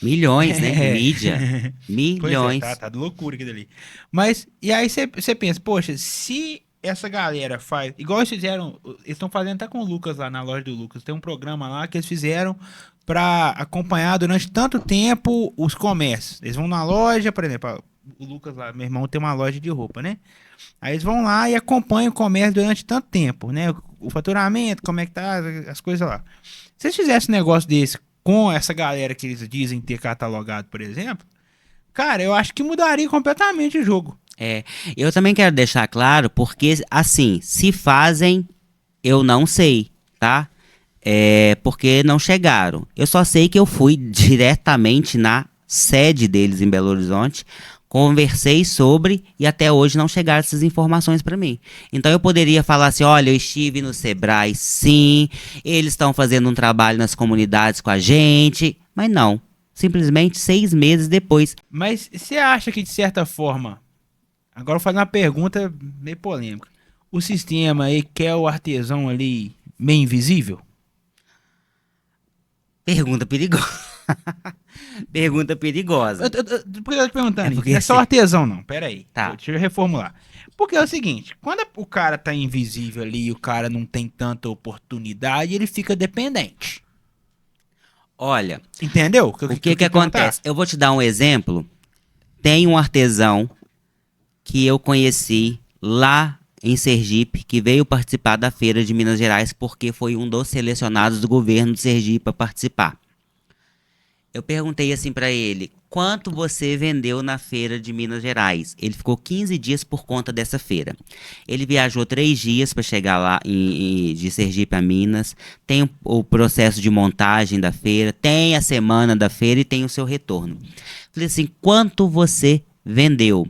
Milhões, né? Mídia. Milhões. Pois tá de loucura aquilo ali. Mas, e aí você pensa, poxa, se essa galera faz, igual eles fizeram, eles estão fazendo até com o Lucas lá na loja do Lucas, tem um programa lá que eles fizeram para acompanhar durante tanto tempo os comércios. Eles vão na loja, por exemplo, o Lucas lá, meu irmão, tem uma loja de roupa, né? Aí eles vão lá e acompanham o comércio durante tanto tempo, né? O faturamento, como é que tá, as coisas lá. Se eles fizessem um negócio desse com essa galera que eles dizem ter catalogado, por exemplo, cara, eu acho que mudaria completamente o jogo. Eu também quero deixar claro, porque, assim, se fazem, eu não sei, tá? porque não chegaram. Eu só sei que eu fui diretamente na sede deles em Belo Horizonte, conversei sobre e até hoje não chegaram essas informações para mim. Então eu poderia falar assim, olha, eu estive no Sebrae, sim, eles estão fazendo um trabalho nas comunidades com a gente, mas não. Simplesmente 6 meses depois. Mas você acha que, de certa forma, agora eu vou fazer uma pergunta meio polêmica, o sistema aí quer o artesão ali meio invisível? Pergunta perigosa. Pergunta perigosa. Por que eu tô te perguntando isso? porque Não é só assim- artesão, não. Pera aí. Tá. Deixa eu reformular. Porque é o seguinte, quando o cara tá invisível ali e o cara não tem tanta oportunidade, ele fica dependente. Olha, Entendeu? o que acontece? Eu vou te dar um exemplo. Tem um artesão que eu conheci lá em Sergipe, que veio participar da Feira de Minas Gerais, porque foi um dos selecionados do governo de Sergipe para participar. Eu perguntei assim para ele, quanto você vendeu na Feira de Minas Gerais? Ele ficou 15 dias por conta dessa feira. Ele viajou 3 dias para chegar lá de Sergipe a Minas. Tem o processo de montagem da feira, tem a semana da feira e tem o seu retorno. Falei assim, quanto você vendeu?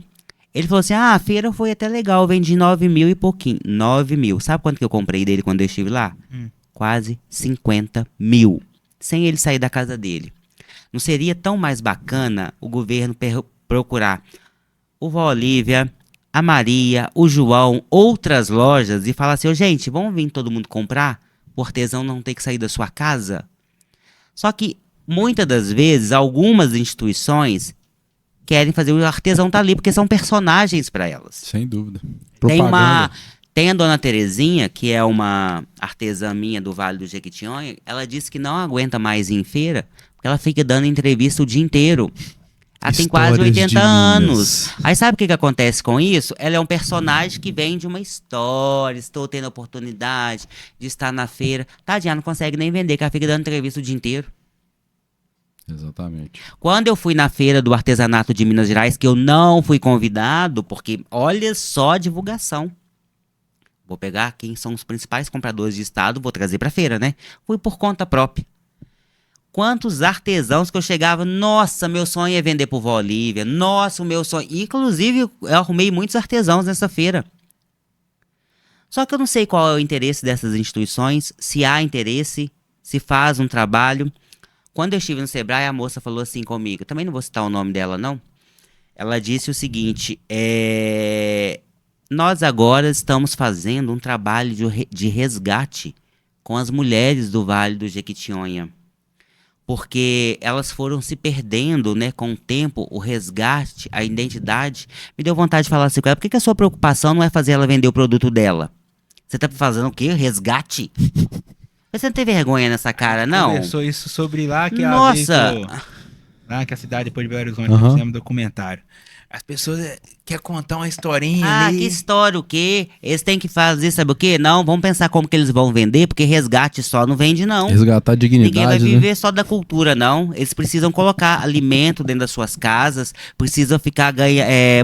Ele falou assim, a feira foi até legal, eu vendi 9 mil e pouquinho. 9 mil. Sabe quanto que eu comprei dele quando eu estive lá? Quase 50 mil. Sem ele sair da casa dele. Não seria tão mais bacana o governo procurar o Vó Olívia, a Maria, o João, outras lojas e falar assim, ô, gente, vamos vir todo mundo comprar? O artesão não tem que sair da sua casa? Só que, muitas das vezes, algumas instituições querem fazer o artesão tá ali, porque são personagens para elas. Sem dúvida. Tem a dona Terezinha, que é uma artesã minha do Vale do Jequitinhonha, ela disse que não aguenta mais ir em feira, porque ela fica dando entrevista o dia inteiro. Ela tem quase Histórias de 80 anos. Minas. Aí sabe o que acontece com isso? Ela é um personagem que vem de uma história, estou tendo a oportunidade de estar na feira. Tadinha, não consegue nem vender, que ela fica dando entrevista o dia inteiro. Exatamente. Quando eu fui na feira do artesanato de Minas Gerais, que eu não fui convidado, porque olha só a divulgação. Vou pegar quem são os principais compradores de estado, vou trazer pra feira, né? Fui por conta própria. Quantos artesãos que eu chegava, nossa, meu sonho é vender pro Vó Olívia, nossa, o meu sonho... Inclusive, eu arrumei muitos artesãos nessa feira. Só que eu não sei qual é o interesse dessas instituições, se há interesse, se faz um trabalho. Quando eu estive no Sebrae, a moça falou assim comigo, também não vou citar o nome dela, não. Ela disse o seguinte, nós agora estamos fazendo um trabalho de resgate com as mulheres do Vale do Jequitinhonha. Porque elas foram se perdendo, né, com o tempo, o resgate, a identidade. Me deu vontade de falar assim com ela, por que a sua preocupação não é fazer ela vender o produto dela? Você tá fazendo o quê? Resgate? Você não tem vergonha nessa cara, não? Conversou isso sobre lá, que Nossa! lá que a cidade depois de Belo Horizonte, Aham. nós fizemos um documentário. As pessoas querem contar uma historinha Ah, ali. que história, o quê? Eles têm que fazer, sabe o quê? Não, vamos pensar como que eles vão vender, porque resgate só não vende, não. Resgatar a Ninguém vai dignidade, né? viver só da cultura, não. Eles precisam colocar alimento dentro das suas casas, precisam ficar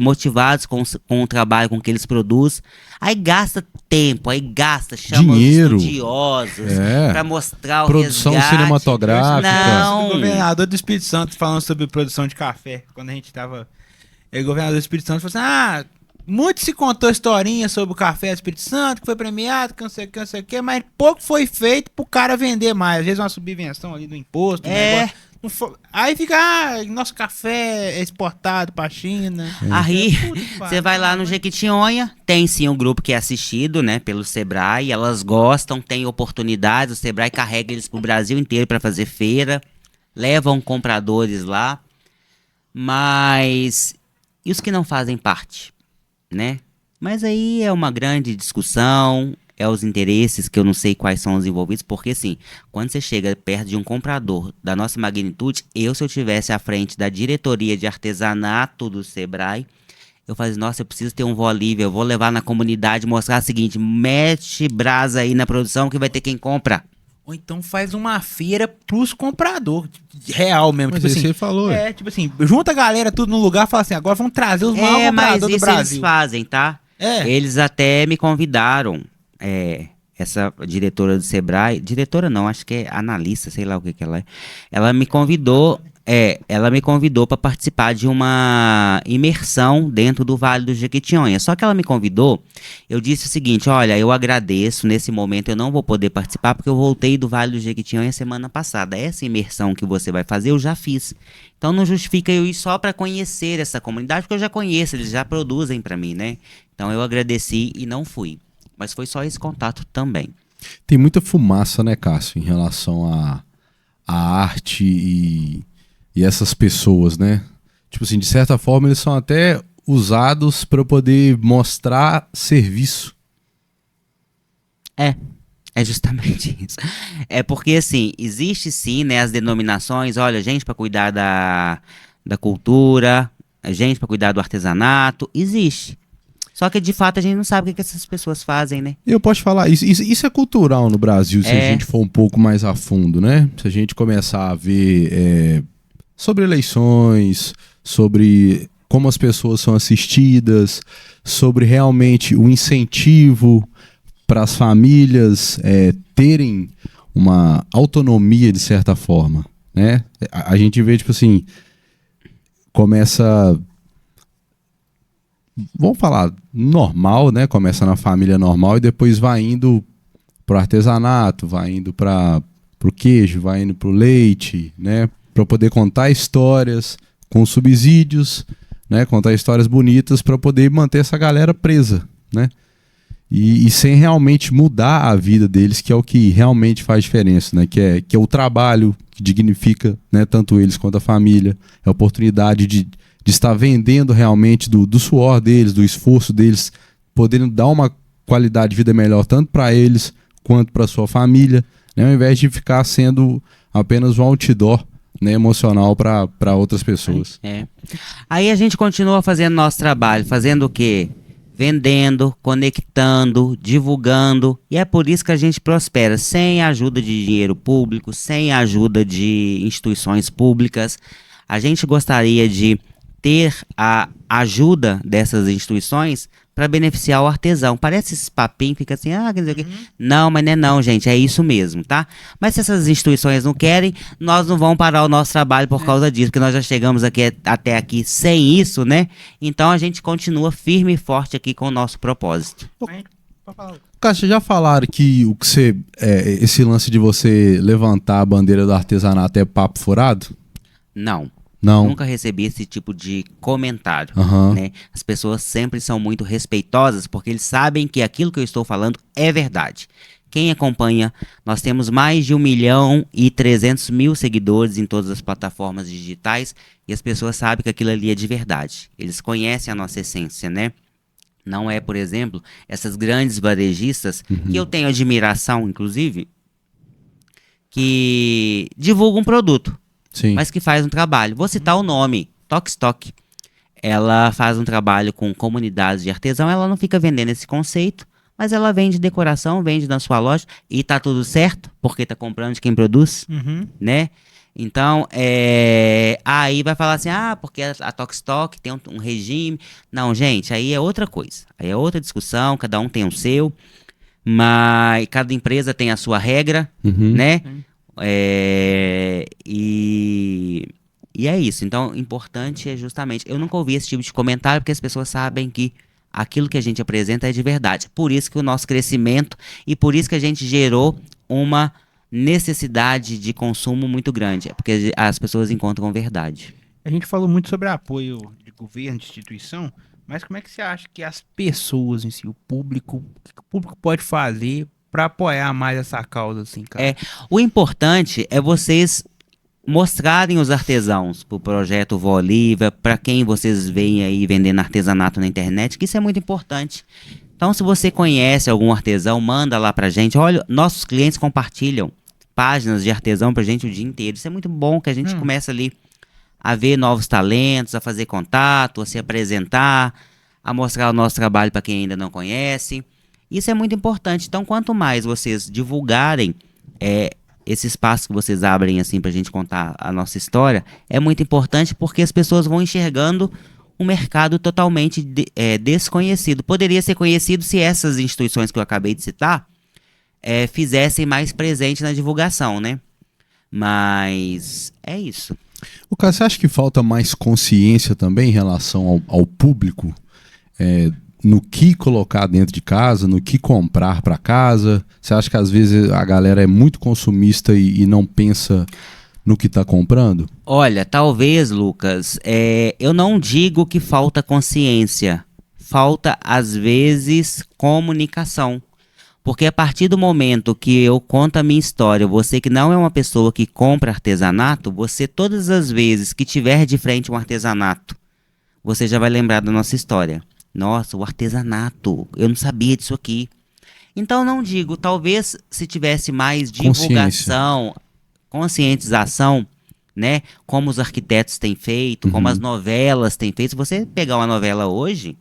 motivados com o trabalho com que eles produzem. Aí gasta tempo, aí gasta, chama Dinheiro. os estudiosos É. pra mostrar o Produção resgate. cinematográfica. Não. O governador do Espírito Santo falando sobre produção de café, quando a gente tava... O governador do Espírito Santo falou assim, muito se contou historinha sobre o café do Espírito Santo, que foi premiado, que não sei o que, não sei o que, mas pouco foi feito pro cara vender mais. Às vezes uma subvenção ali do imposto, negócio. Não aí fica, nosso café é exportado pra China. Aí, Puta que você pariu. vai lá no Jequitinhonha, tem sim um grupo que é assistido, né, pelo Sebrae, elas gostam, tem oportunidades, o Sebrae carrega eles pro Brasil inteiro para fazer feira, levam compradores lá, mas e os que não fazem parte, né? Mas aí é uma grande discussão, é os interesses que eu não sei quais são os envolvidos, porque assim, quando você chega perto de um comprador da nossa magnitude, se eu tivesse à frente da diretoria de artesanato do Sebrae, eu falei, nossa, eu preciso ter um Vó Olívia, eu vou levar na comunidade, mostrar o seguinte, mete brasa aí na produção que vai ter quem compra. Ou então faz uma feira pros compradores, real mesmo. Mas tipo isso assim, ele falou, tipo assim, junta a galera tudo num lugar e fala assim, agora vamos trazer os maiores Mas compradores do isso eles Brasil. fazem, tá? Eles até me convidaram essa diretora do Sebrae, diretora não, acho que é analista, sei lá o que que ela é. Ela me convidou para participar de uma imersão dentro do Vale do Jequitinhonha. Só que ela me convidou, eu disse o seguinte: olha, eu agradeço, nesse momento eu não vou poder participar porque eu voltei do Vale do Jequitinhonha semana passada. Essa imersão que você vai fazer eu já fiz. Então não justifica eu ir só para conhecer essa comunidade, porque eu já conheço, eles já produzem para mim, né? Então eu agradeci e não fui. Mas foi só esse contato também. Tem muita fumaça, né, Cássio, em relação à arte e essas pessoas, né? Tipo assim, de certa forma eles são até usados para poder mostrar serviço. É justamente isso. É porque, assim, existe sim, né, as denominações, olha, gente para cuidar da cultura, gente para cuidar do artesanato, existe. Só que, de fato, a gente não sabe o que essas pessoas fazem, né? Eu posso falar, isso é cultural no Brasil, se a gente for um pouco mais a fundo, né? Se a gente começar a ver sobre eleições, sobre como as pessoas são assistidas, sobre realmente o incentivo para as famílias terem uma autonomia de certa forma, né? A gente vê, tipo assim, começa, vamos falar, normal, né? Começa na família normal e depois vai indo pro artesanato, vai indo para pro queijo, vai indo pro leite, né? Para poder contar histórias com subsídios, né? Contar histórias bonitas para poder manter essa galera presa, né? E sem realmente mudar a vida deles, que é o que realmente faz diferença, né? Que é o trabalho que dignifica, né, tanto eles quanto a família, é a oportunidade de estar vendendo realmente do suor deles, do esforço deles, podendo dar uma qualidade de vida melhor tanto para eles quanto para sua família, né, ao invés de ficar sendo apenas um outdoor, né, emocional para outras pessoas. Aí a gente continua fazendo nosso trabalho, fazendo o quê? Vendendo, conectando, divulgando, e é por isso que a gente prospera, sem a ajuda de dinheiro público, sem a ajuda de instituições públicas. A gente gostaria de ter a ajuda dessas instituições para beneficiar o artesão. Parece esse papinho, fica assim, quer dizer o quê? Não, mas não é não, gente, é isso mesmo, tá? Mas se essas instituições não querem, nós não vamos parar o nosso trabalho por causa disso, porque nós já chegamos aqui até aqui sem isso, né? Então a gente continua firme e forte aqui com o nosso propósito. Cássio, já falaram que esse lance de você levantar a bandeira do artesanato é papo furado? Não. Não. Nunca recebi esse tipo de comentário, Uhum. né? As pessoas sempre são muito respeitosas porque eles sabem que aquilo que eu estou falando é verdade. Quem acompanha, nós temos mais de 1.300.000 seguidores em todas as plataformas digitais e as pessoas sabem que aquilo ali é de verdade. Eles conhecem a nossa essência, né? Não é, por exemplo, essas grandes varejistas, que eu tenho admiração, inclusive, que divulgam um produto. Sim. Mas que faz um trabalho. Vou citar o nome, Tokstok. Ela faz um trabalho com comunidades de artesão, ela não fica vendendo esse conceito, mas ela vende decoração, vende na sua loja e tá tudo certo, porque tá comprando de quem produz, né? Então, aí vai falar assim, porque a Tokstok tem um regime. Não, gente, aí é outra coisa. Aí é outra discussão, cada um tem o seu, mas cada empresa tem a sua regra, né? E é isso. Então, o importante é justamente, eu nunca ouvi esse tipo de comentário porque as pessoas sabem que aquilo que a gente apresenta é de verdade. Por isso que o nosso crescimento e por isso que a gente gerou uma necessidade de consumo muito grande, porque as pessoas encontram verdade. A gente falou muito sobre apoio de governo, de instituição, mas como é que você acha que as pessoas em si, o que o público pode fazer para apoiar mais essa causa, assim, cara? O importante é vocês mostrarem os artesãos pro projeto Vó Olivia, para quem vocês veem aí vendendo artesanato na internet, que isso é muito importante. Então, se você conhece algum artesão, manda lá pra gente. Olha, nossos clientes compartilham páginas de artesão pra gente o dia inteiro. Isso é muito bom, que a gente começa ali a ver novos talentos, a fazer contato, a se apresentar, a mostrar o nosso trabalho para quem ainda não conhece. Isso é muito importante. Então, quanto mais vocês divulgarem esse espaço que vocês abrem assim pra gente contar a nossa história, é muito importante porque as pessoas vão enxergando um mercado totalmente desconhecido. Poderia ser conhecido se essas instituições que eu acabei de citar fizessem mais presente na divulgação, né? Mas é isso. O cara, você acha que falta mais consciência também em relação ao público? No que colocar dentro de casa, no que comprar para casa? Você acha que às vezes a galera é muito consumista e não pensa no que está comprando? Olha, talvez, Lucas, eu não digo que falta consciência. Falta, às vezes, comunicação. Porque a partir do momento que eu conto a minha história, você que não é uma pessoa que compra artesanato, você todas as vezes que tiver de frente um artesanato, você já vai lembrar da nossa história. Nossa, o artesanato, eu não sabia disso aqui. Então não digo, talvez se tivesse mais divulgação, conscientização, né? Como os arquitetos têm feito, como as novelas têm feito. Se você pegar uma novela hoje,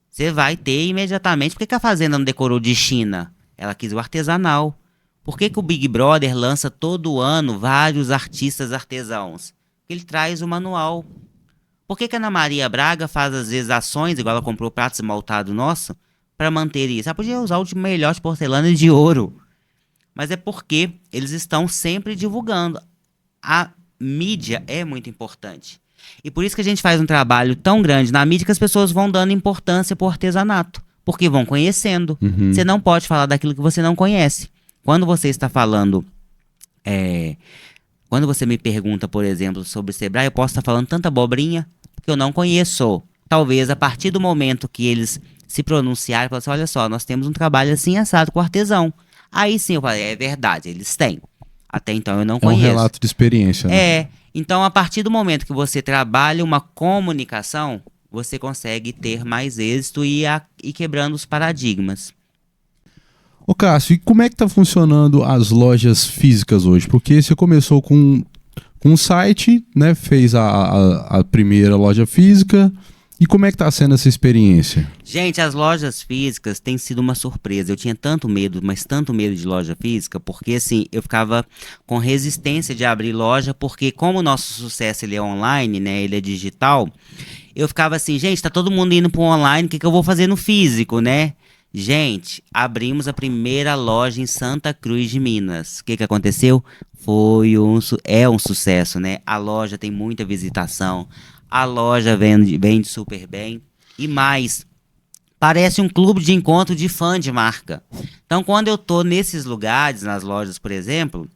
você vai ter imediatamente. Por que a Fazenda não decorou de China? Ela quis o artesanal. Por que o Big Brother lança todo ano vários artistas artesãos? Porque ele traz o manual. Por que a Ana Maria Braga faz às vezes ações, igual ela comprou pratos esmaltados nosso, para manter isso? Ela podia usar o de melhor de porcelana e de ouro. Mas é porque eles estão sempre divulgando. A mídia é muito importante. E por isso que a gente faz um trabalho tão grande na mídia que as pessoas vão dando importância pro artesanato. Porque vão conhecendo. Você não pode falar daquilo que você não conhece. Quando você está falando... Quando você me pergunta, por exemplo, sobre o Sebrae, eu posso estar falando tanta abobrinha que eu não conheço. Talvez a partir do momento que eles se pronunciarem, falar assim, olha só, nós temos um trabalho assim assado com o artesão. Aí sim eu falei, é verdade, eles têm. Até então eu não conheço. É um relato de experiência, né? Então a partir do momento que você trabalha uma comunicação, você consegue ter mais êxito e ir quebrando os paradigmas. Ô Cássio, e como é que tá funcionando as lojas físicas hoje? Porque você começou com um site, né? Fez a primeira loja física. E como é que tá sendo essa experiência? Gente, as lojas físicas têm sido uma surpresa. Eu tinha tanto medo, mas tanto medo de loja física, porque assim, eu ficava com resistência de abrir loja, porque como o nosso sucesso ele é online, né? Ele é digital, eu ficava assim, gente, tá todo mundo indo pro online, o que eu vou fazer no físico, né? Gente, abrimos a primeira loja em Santa Cruz de Minas. O que aconteceu? É um sucesso, né? A loja tem muita visitação. A loja vende super bem. E mais, parece um clube de encontro de fã de marca. Então, quando eu tô nesses lugares, nas lojas, por exemplo,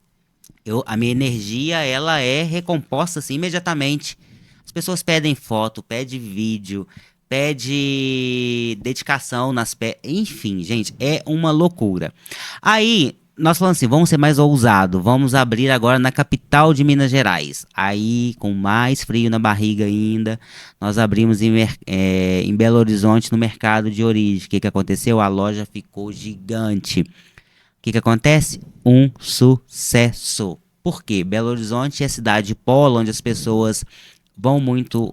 a minha energia, ela é recomposta assim imediatamente. As pessoas pedem foto, pedem vídeo, pede dedicação enfim, gente, é uma loucura. Aí, nós falamos assim, vamos ser mais ousados, vamos abrir agora na capital de Minas Gerais. Aí, com mais frio na barriga ainda, nós abrimos em Belo Horizonte, no mercado de origem. O que aconteceu? A loja ficou gigante. O que acontece? Um sucesso. Por quê? Belo Horizonte é cidade polo, onde as pessoas vão muito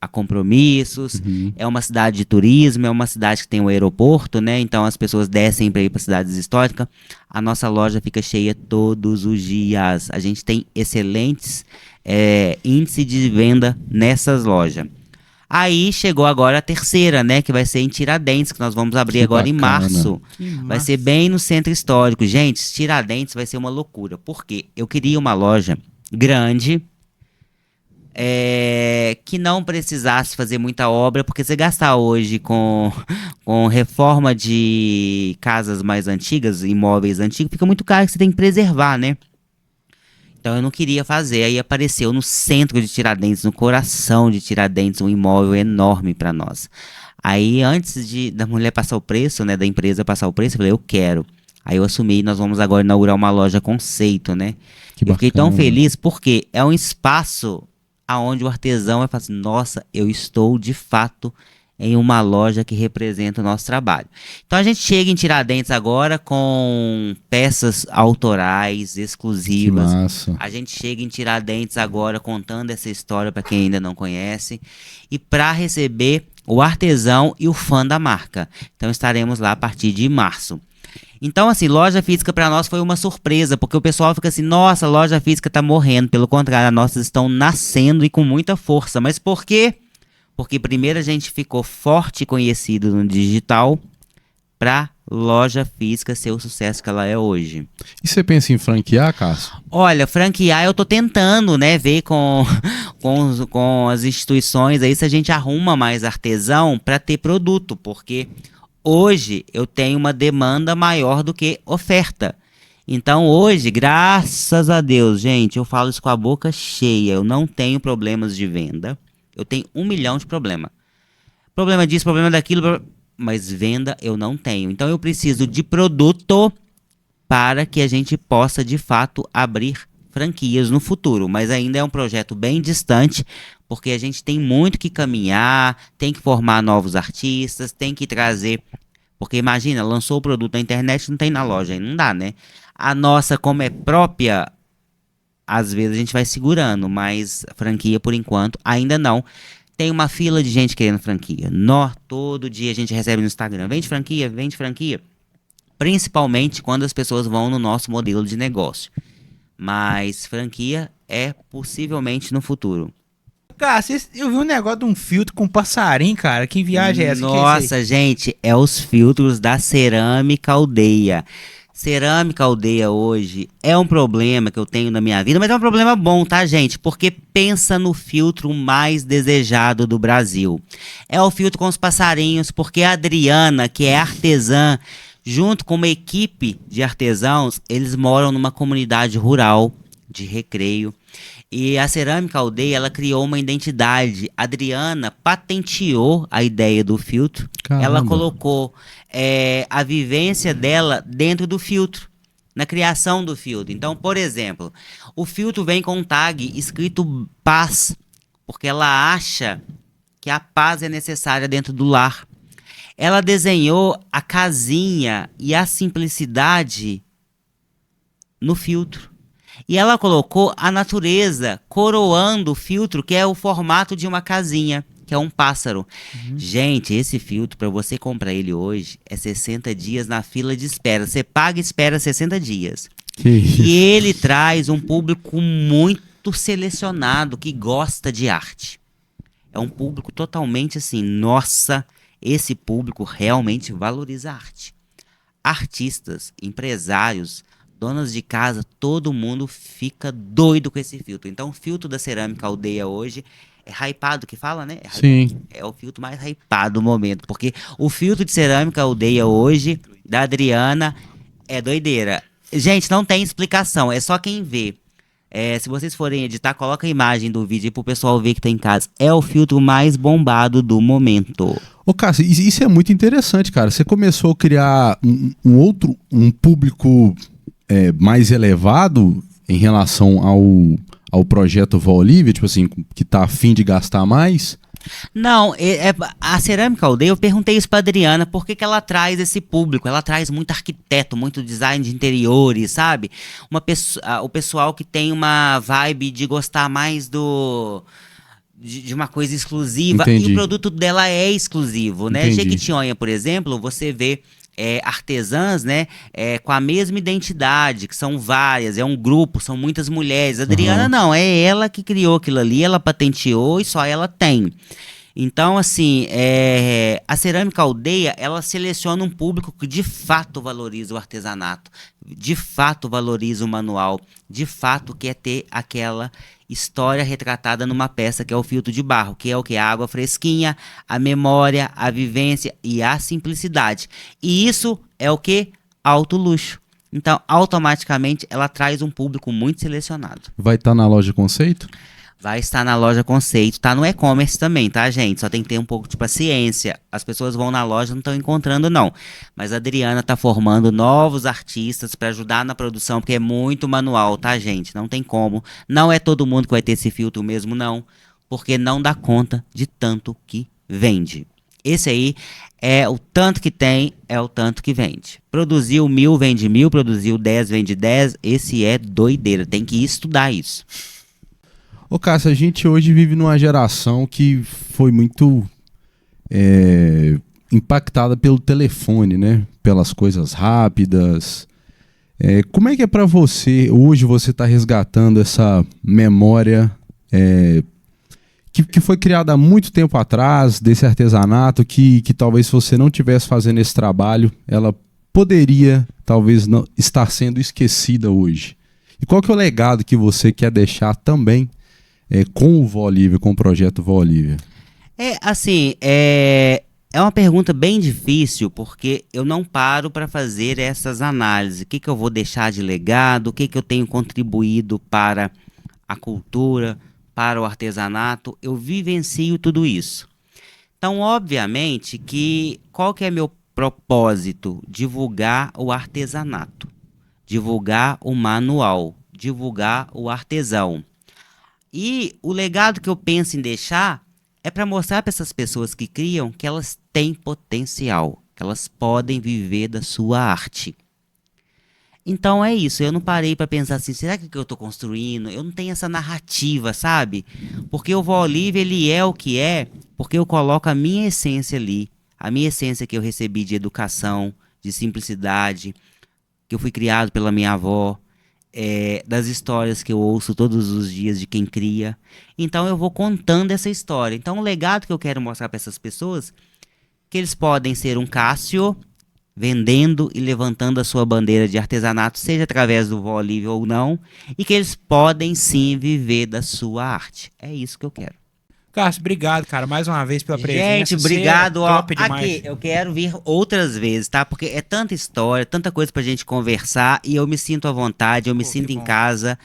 a compromissos, é uma cidade de turismo, é uma cidade que tem um aeroporto, né? Então as pessoas descem para ir para cidades históricas. A nossa loja fica cheia todos os dias. A gente tem excelentes índice de venda nessas lojas. Aí chegou agora a terceira, né? Que vai ser em Tiradentes, que nós vamos abrir agora em março. Vai ser bem no centro histórico. Gente, Tiradentes vai ser uma loucura. Por quê? Eu queria uma loja grande, que não precisasse fazer muita obra, porque você gastar hoje com reforma de casas mais antigas, imóveis antigos, fica muito caro, que você tem que preservar, né? Então eu não queria fazer. Aí apareceu no centro de Tiradentes, no coração de Tiradentes, um imóvel enorme para nós. Aí antes da mulher passar o preço, né, da empresa passar o preço, eu falei, eu quero. Aí eu assumi, nós vamos agora inaugurar uma loja conceito, né? Eu fiquei tão feliz porque é um espaço aonde o artesão vai falar assim, nossa, eu estou de fato em uma loja que representa o nosso trabalho. Então a gente chega em Tiradentes agora com peças autorais, exclusivas. Que massa. A gente chega em Tiradentes agora contando essa história para quem ainda não conhece e para receber o artesão e o fã da marca. Então estaremos lá a partir de março. Então, assim, loja física para nós foi uma surpresa, porque o pessoal fica assim, nossa, a loja física tá morrendo. Pelo contrário, as nossas estão nascendo e com muita força. Mas por quê? Porque primeiro a gente ficou forte e conhecido no digital para loja física ser o sucesso que ela é hoje. E você pensa em franquear, Cássio? Olha, franquear eu tô tentando, né, ver com as instituições aí se a gente arruma mais artesão para ter produto, porque hoje eu tenho uma demanda maior do que oferta. Então hoje, graças a Deus, gente, eu falo isso com a boca cheia, eu não tenho problemas de venda, eu tenho 1 milhão de problemas. Problema disso, problema daquilo, mas venda eu não tenho. Então eu preciso de produto para que a gente possa de fato abrir franquias no futuro, mas ainda é um projeto bem distante, porque a gente tem muito que caminhar, tem que formar novos artistas, tem que trazer, porque imagina, lançou o produto na internet, não tem na loja, aí não dá, né? A nossa, como é própria, às vezes a gente vai segurando, mas franquia por enquanto ainda não. Tem uma fila de gente querendo franquia. Todo dia a gente recebe no Instagram, vende franquia, vende franquia. Principalmente quando as pessoas vão no nosso modelo de negócio. Mas franquia é possivelmente no futuro. Cara, eu vi um negócio de um filtro com passarinho, cara. Que viagem é essa? Nossa, gente, é os filtros da Cerâmica Aldeia. Cerâmica Aldeia hoje é um problema que eu tenho na minha vida, mas é um problema bom, tá, gente? Porque pensa no filtro mais desejado do Brasil. É o filtro com os passarinhos, porque a Adriana, que é artesã, junto com uma equipe de artesãos, eles moram numa comunidade rural de Recreio. E a Cerâmica Aldeia, ela criou uma identidade. A Adriana patenteou a ideia do filtro. Caramba. Ela colocou a vivência dela dentro do filtro, na criação do filtro. Então, por exemplo, o filtro vem com um tag escrito paz, porque ela acha que a paz é necessária dentro do lar. Ela desenhou a casinha e a simplicidade no filtro. E ela colocou a natureza coroando o filtro, que é o formato de uma casinha, que é um pássaro. Gente, esse filtro, para você comprar ele hoje, é 60 dias na fila de espera. Você paga e espera 60 dias. Que isso? E ele traz um público muito selecionado que gosta de arte. É um público totalmente assim, nossa, esse público realmente valoriza a arte. Artistas, empresários, donas de casa, todo mundo fica doido com esse filtro. Então, o filtro da Cerâmica Aldeia hoje é hypado, que fala, né? Sim. É o filtro mais hypado do momento. Porque o filtro de Cerâmica Aldeia hoje, da Adriana, é doideira. Gente, não tem explicação, é só quem vê. Se vocês forem editar, coloca a imagem do vídeo aí pro pessoal ver que tá em casa. É o filtro mais bombado do momento. Ô, Cássio, isso é muito interessante, cara. Você começou a criar um público mais elevado em relação ao projeto Vó Olivia, tipo assim, que tá a fim de gastar mais? Não, a Cerâmica Aldeia, eu perguntei isso pra Adriana, por que ela traz esse público? Ela traz muito arquiteto, muito design de interiores, sabe? O pessoal que tem uma vibe de gostar mais de uma coisa exclusiva. Entendi. E o produto dela é exclusivo, né? Entendi. Jequitinhonha, por exemplo, você vê artesãs, né, com a mesma identidade, que são várias, é um grupo, são muitas mulheres. A Adriana não, é ela que criou aquilo ali, ela patenteou e só ela tem. Então, assim, a Cerâmica Aldeia, ela seleciona um público que de fato valoriza o artesanato, de fato valoriza o manual, de fato quer ter aquela história retratada numa peça, que é o filtro de barro, que é o que? A água fresquinha, a memória, a vivência e a simplicidade. E isso é o que? Alto luxo. Então, automaticamente, ela traz um público muito selecionado. Vai estar na loja Conceito? Vai estar na loja Conceito, tá no e-commerce também, tá, gente? Só tem que ter um pouco de paciência. As pessoas vão na loja, não estão encontrando, não. Mas a Adriana tá formando novos artistas para ajudar na produção, porque é muito manual, tá, gente? Não tem como. Não é todo mundo que vai ter esse filtro mesmo, não. Porque não dá conta de tanto que vende. Esse aí é o tanto que tem, é o tanto que vende. Produziu 1000, vende 1000. Produziu 10, vende 10. Esse é doideira. Tem que estudar isso. Ô, Cássio, a gente hoje vive numa geração que foi muito impactada pelo telefone, né? Pelas coisas rápidas. Como é que é pra você, hoje você tá resgatando essa memória que foi criada há muito tempo atrás, desse artesanato, que talvez se você não tivesse fazendo esse trabalho, ela poderia talvez não estar sendo esquecida hoje? E qual que é o legado que você quer deixar também com o Vó Olivia, com o projeto Vó Olivia? É uma pergunta bem difícil, porque eu não paro para fazer essas análises. O que que eu vou deixar de legado, o que que eu tenho contribuído para a cultura, para o artesanato, eu vivencio tudo isso. Então, obviamente, qual que é meu propósito? Divulgar o artesanato, divulgar o manual, divulgar o artesão. E o legado que eu penso em deixar é para mostrar para essas pessoas que criam que elas têm potencial, que elas podem viver da sua arte. Então é isso, eu não parei para pensar assim, será que o que eu estou construindo? Eu não tenho essa narrativa, sabe? Porque o Vó Olivia, ele é o que é, porque eu coloco a minha essência ali, a minha essência que eu recebi de educação, de simplicidade, que eu fui criado pela minha avó, das histórias que eu ouço todos os dias de quem cria. Então eu vou contando essa história. Então o legado que eu quero mostrar para essas pessoas, que eles podem ser um Cássio vendendo e levantando a sua bandeira de artesanato, seja através do Vó Olivia ou não, e que eles podem sim viver da sua arte. É isso que eu quero. Cássio, obrigado, cara, mais uma vez pela presença. Gente, obrigado. Você é top demais. Aqui, eu quero vir outras vezes, tá? Porque é tanta história, tanta coisa pra gente conversar e eu me sinto à vontade, eu me sinto que em bom. casa.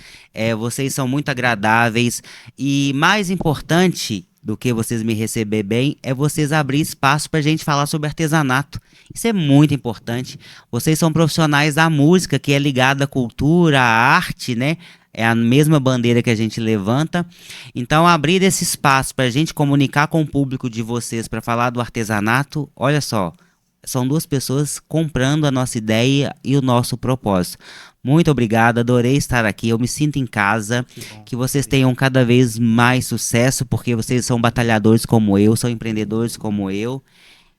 Vocês são muito agradáveis e mais importante do que vocês me receber bem é vocês abrir espaço pra gente falar sobre artesanato. Isso é muito importante. Vocês são profissionais da música, que é ligada à cultura, à arte, né? É a mesma bandeira que a gente levanta. Então, abrir esse espaço para a gente comunicar com o público de vocês, para falar do artesanato, olha só, são duas pessoas comprando a nossa ideia e o nosso propósito. Muito obrigado, adorei estar aqui, eu me sinto em casa, que vocês tenham cada vez mais sucesso, porque vocês são batalhadores como eu, são empreendedores como eu.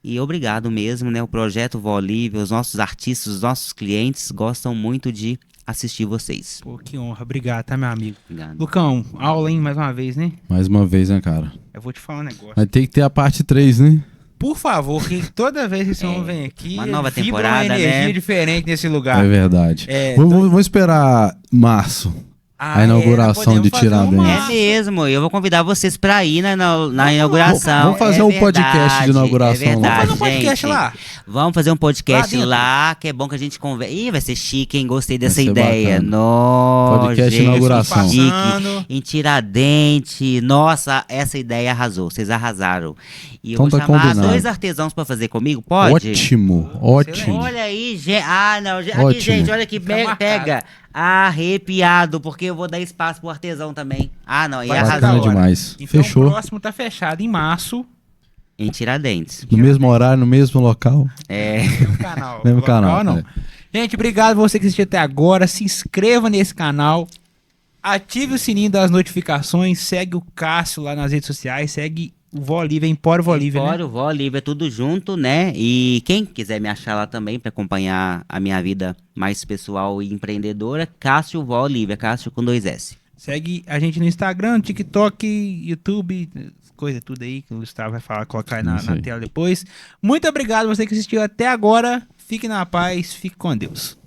E obrigado mesmo, né? O projeto Vó Olivia, os nossos artistas, os nossos clientes gostam muito de assistir vocês. Pô, que honra, obrigado, tá, meu amigo? Obrigado. Lucão, aula, hein, mais uma vez, né? Mais uma vez, né, cara? Eu vou te falar um negócio. Vai ter que ter a parte 3, né? Por favor, que toda vez que esse homem vem aqui, uma nova vibra temporada, uma energia né? diferente nesse lugar. É verdade. É, Vamos esperar março. A inauguração nós de podemos fazer Tiradentes. É mesmo, eu vou convidar vocês para ir na inauguração. Vamos fazer um podcast de inauguração lá. É verdade, Vamos fazer um podcast gente. lá. Vamos fazer um podcast Lá lá, que é bom que a gente conversa. Ih, vai ser chique, hein? Gostei dessa ser ideia. bacana. Nossa, Podcast gente, inauguração. chique. Passando. Em Tiradentes. Nossa, essa ideia arrasou. Vocês arrasaram. E eu Então vou tá chamar combinado. 2 artesãos para fazer comigo, pode? Ótimo, ótimo. Olha aí, gente. Ah, não. Aqui, Ótimo. gente, olha aqui. Fica marcado. Pega. Arrepiado, porque eu vou dar espaço pro artesão também. Ah, não. E Vai arrasou. Bacana hora. demais. Então Fechou. o próximo tá fechado em março. Em Tiradentes. No mesmo horário, no mesmo local. No canal. Mesmo Local, canal, não. é. Gente, obrigado você que assistiu até agora. Se inscreva nesse canal. Ative o sininho das notificações. Segue o Cássio lá nas redes sociais. Segue o Vó Olivia, Empório Vó Olivia, né? Empório, Vó Olivia, tudo junto, né? E quem quiser me achar lá também para acompanhar a minha vida mais pessoal e empreendedora, Cássio Vó Olivia, Cássio com 2 S. Segue a gente no Instagram, TikTok, YouTube, coisa tudo aí que o Gustavo vai falar, colocar aí na Isso aí. tela depois. Muito obrigado você que assistiu até agora. Fique na paz, fique com Deus.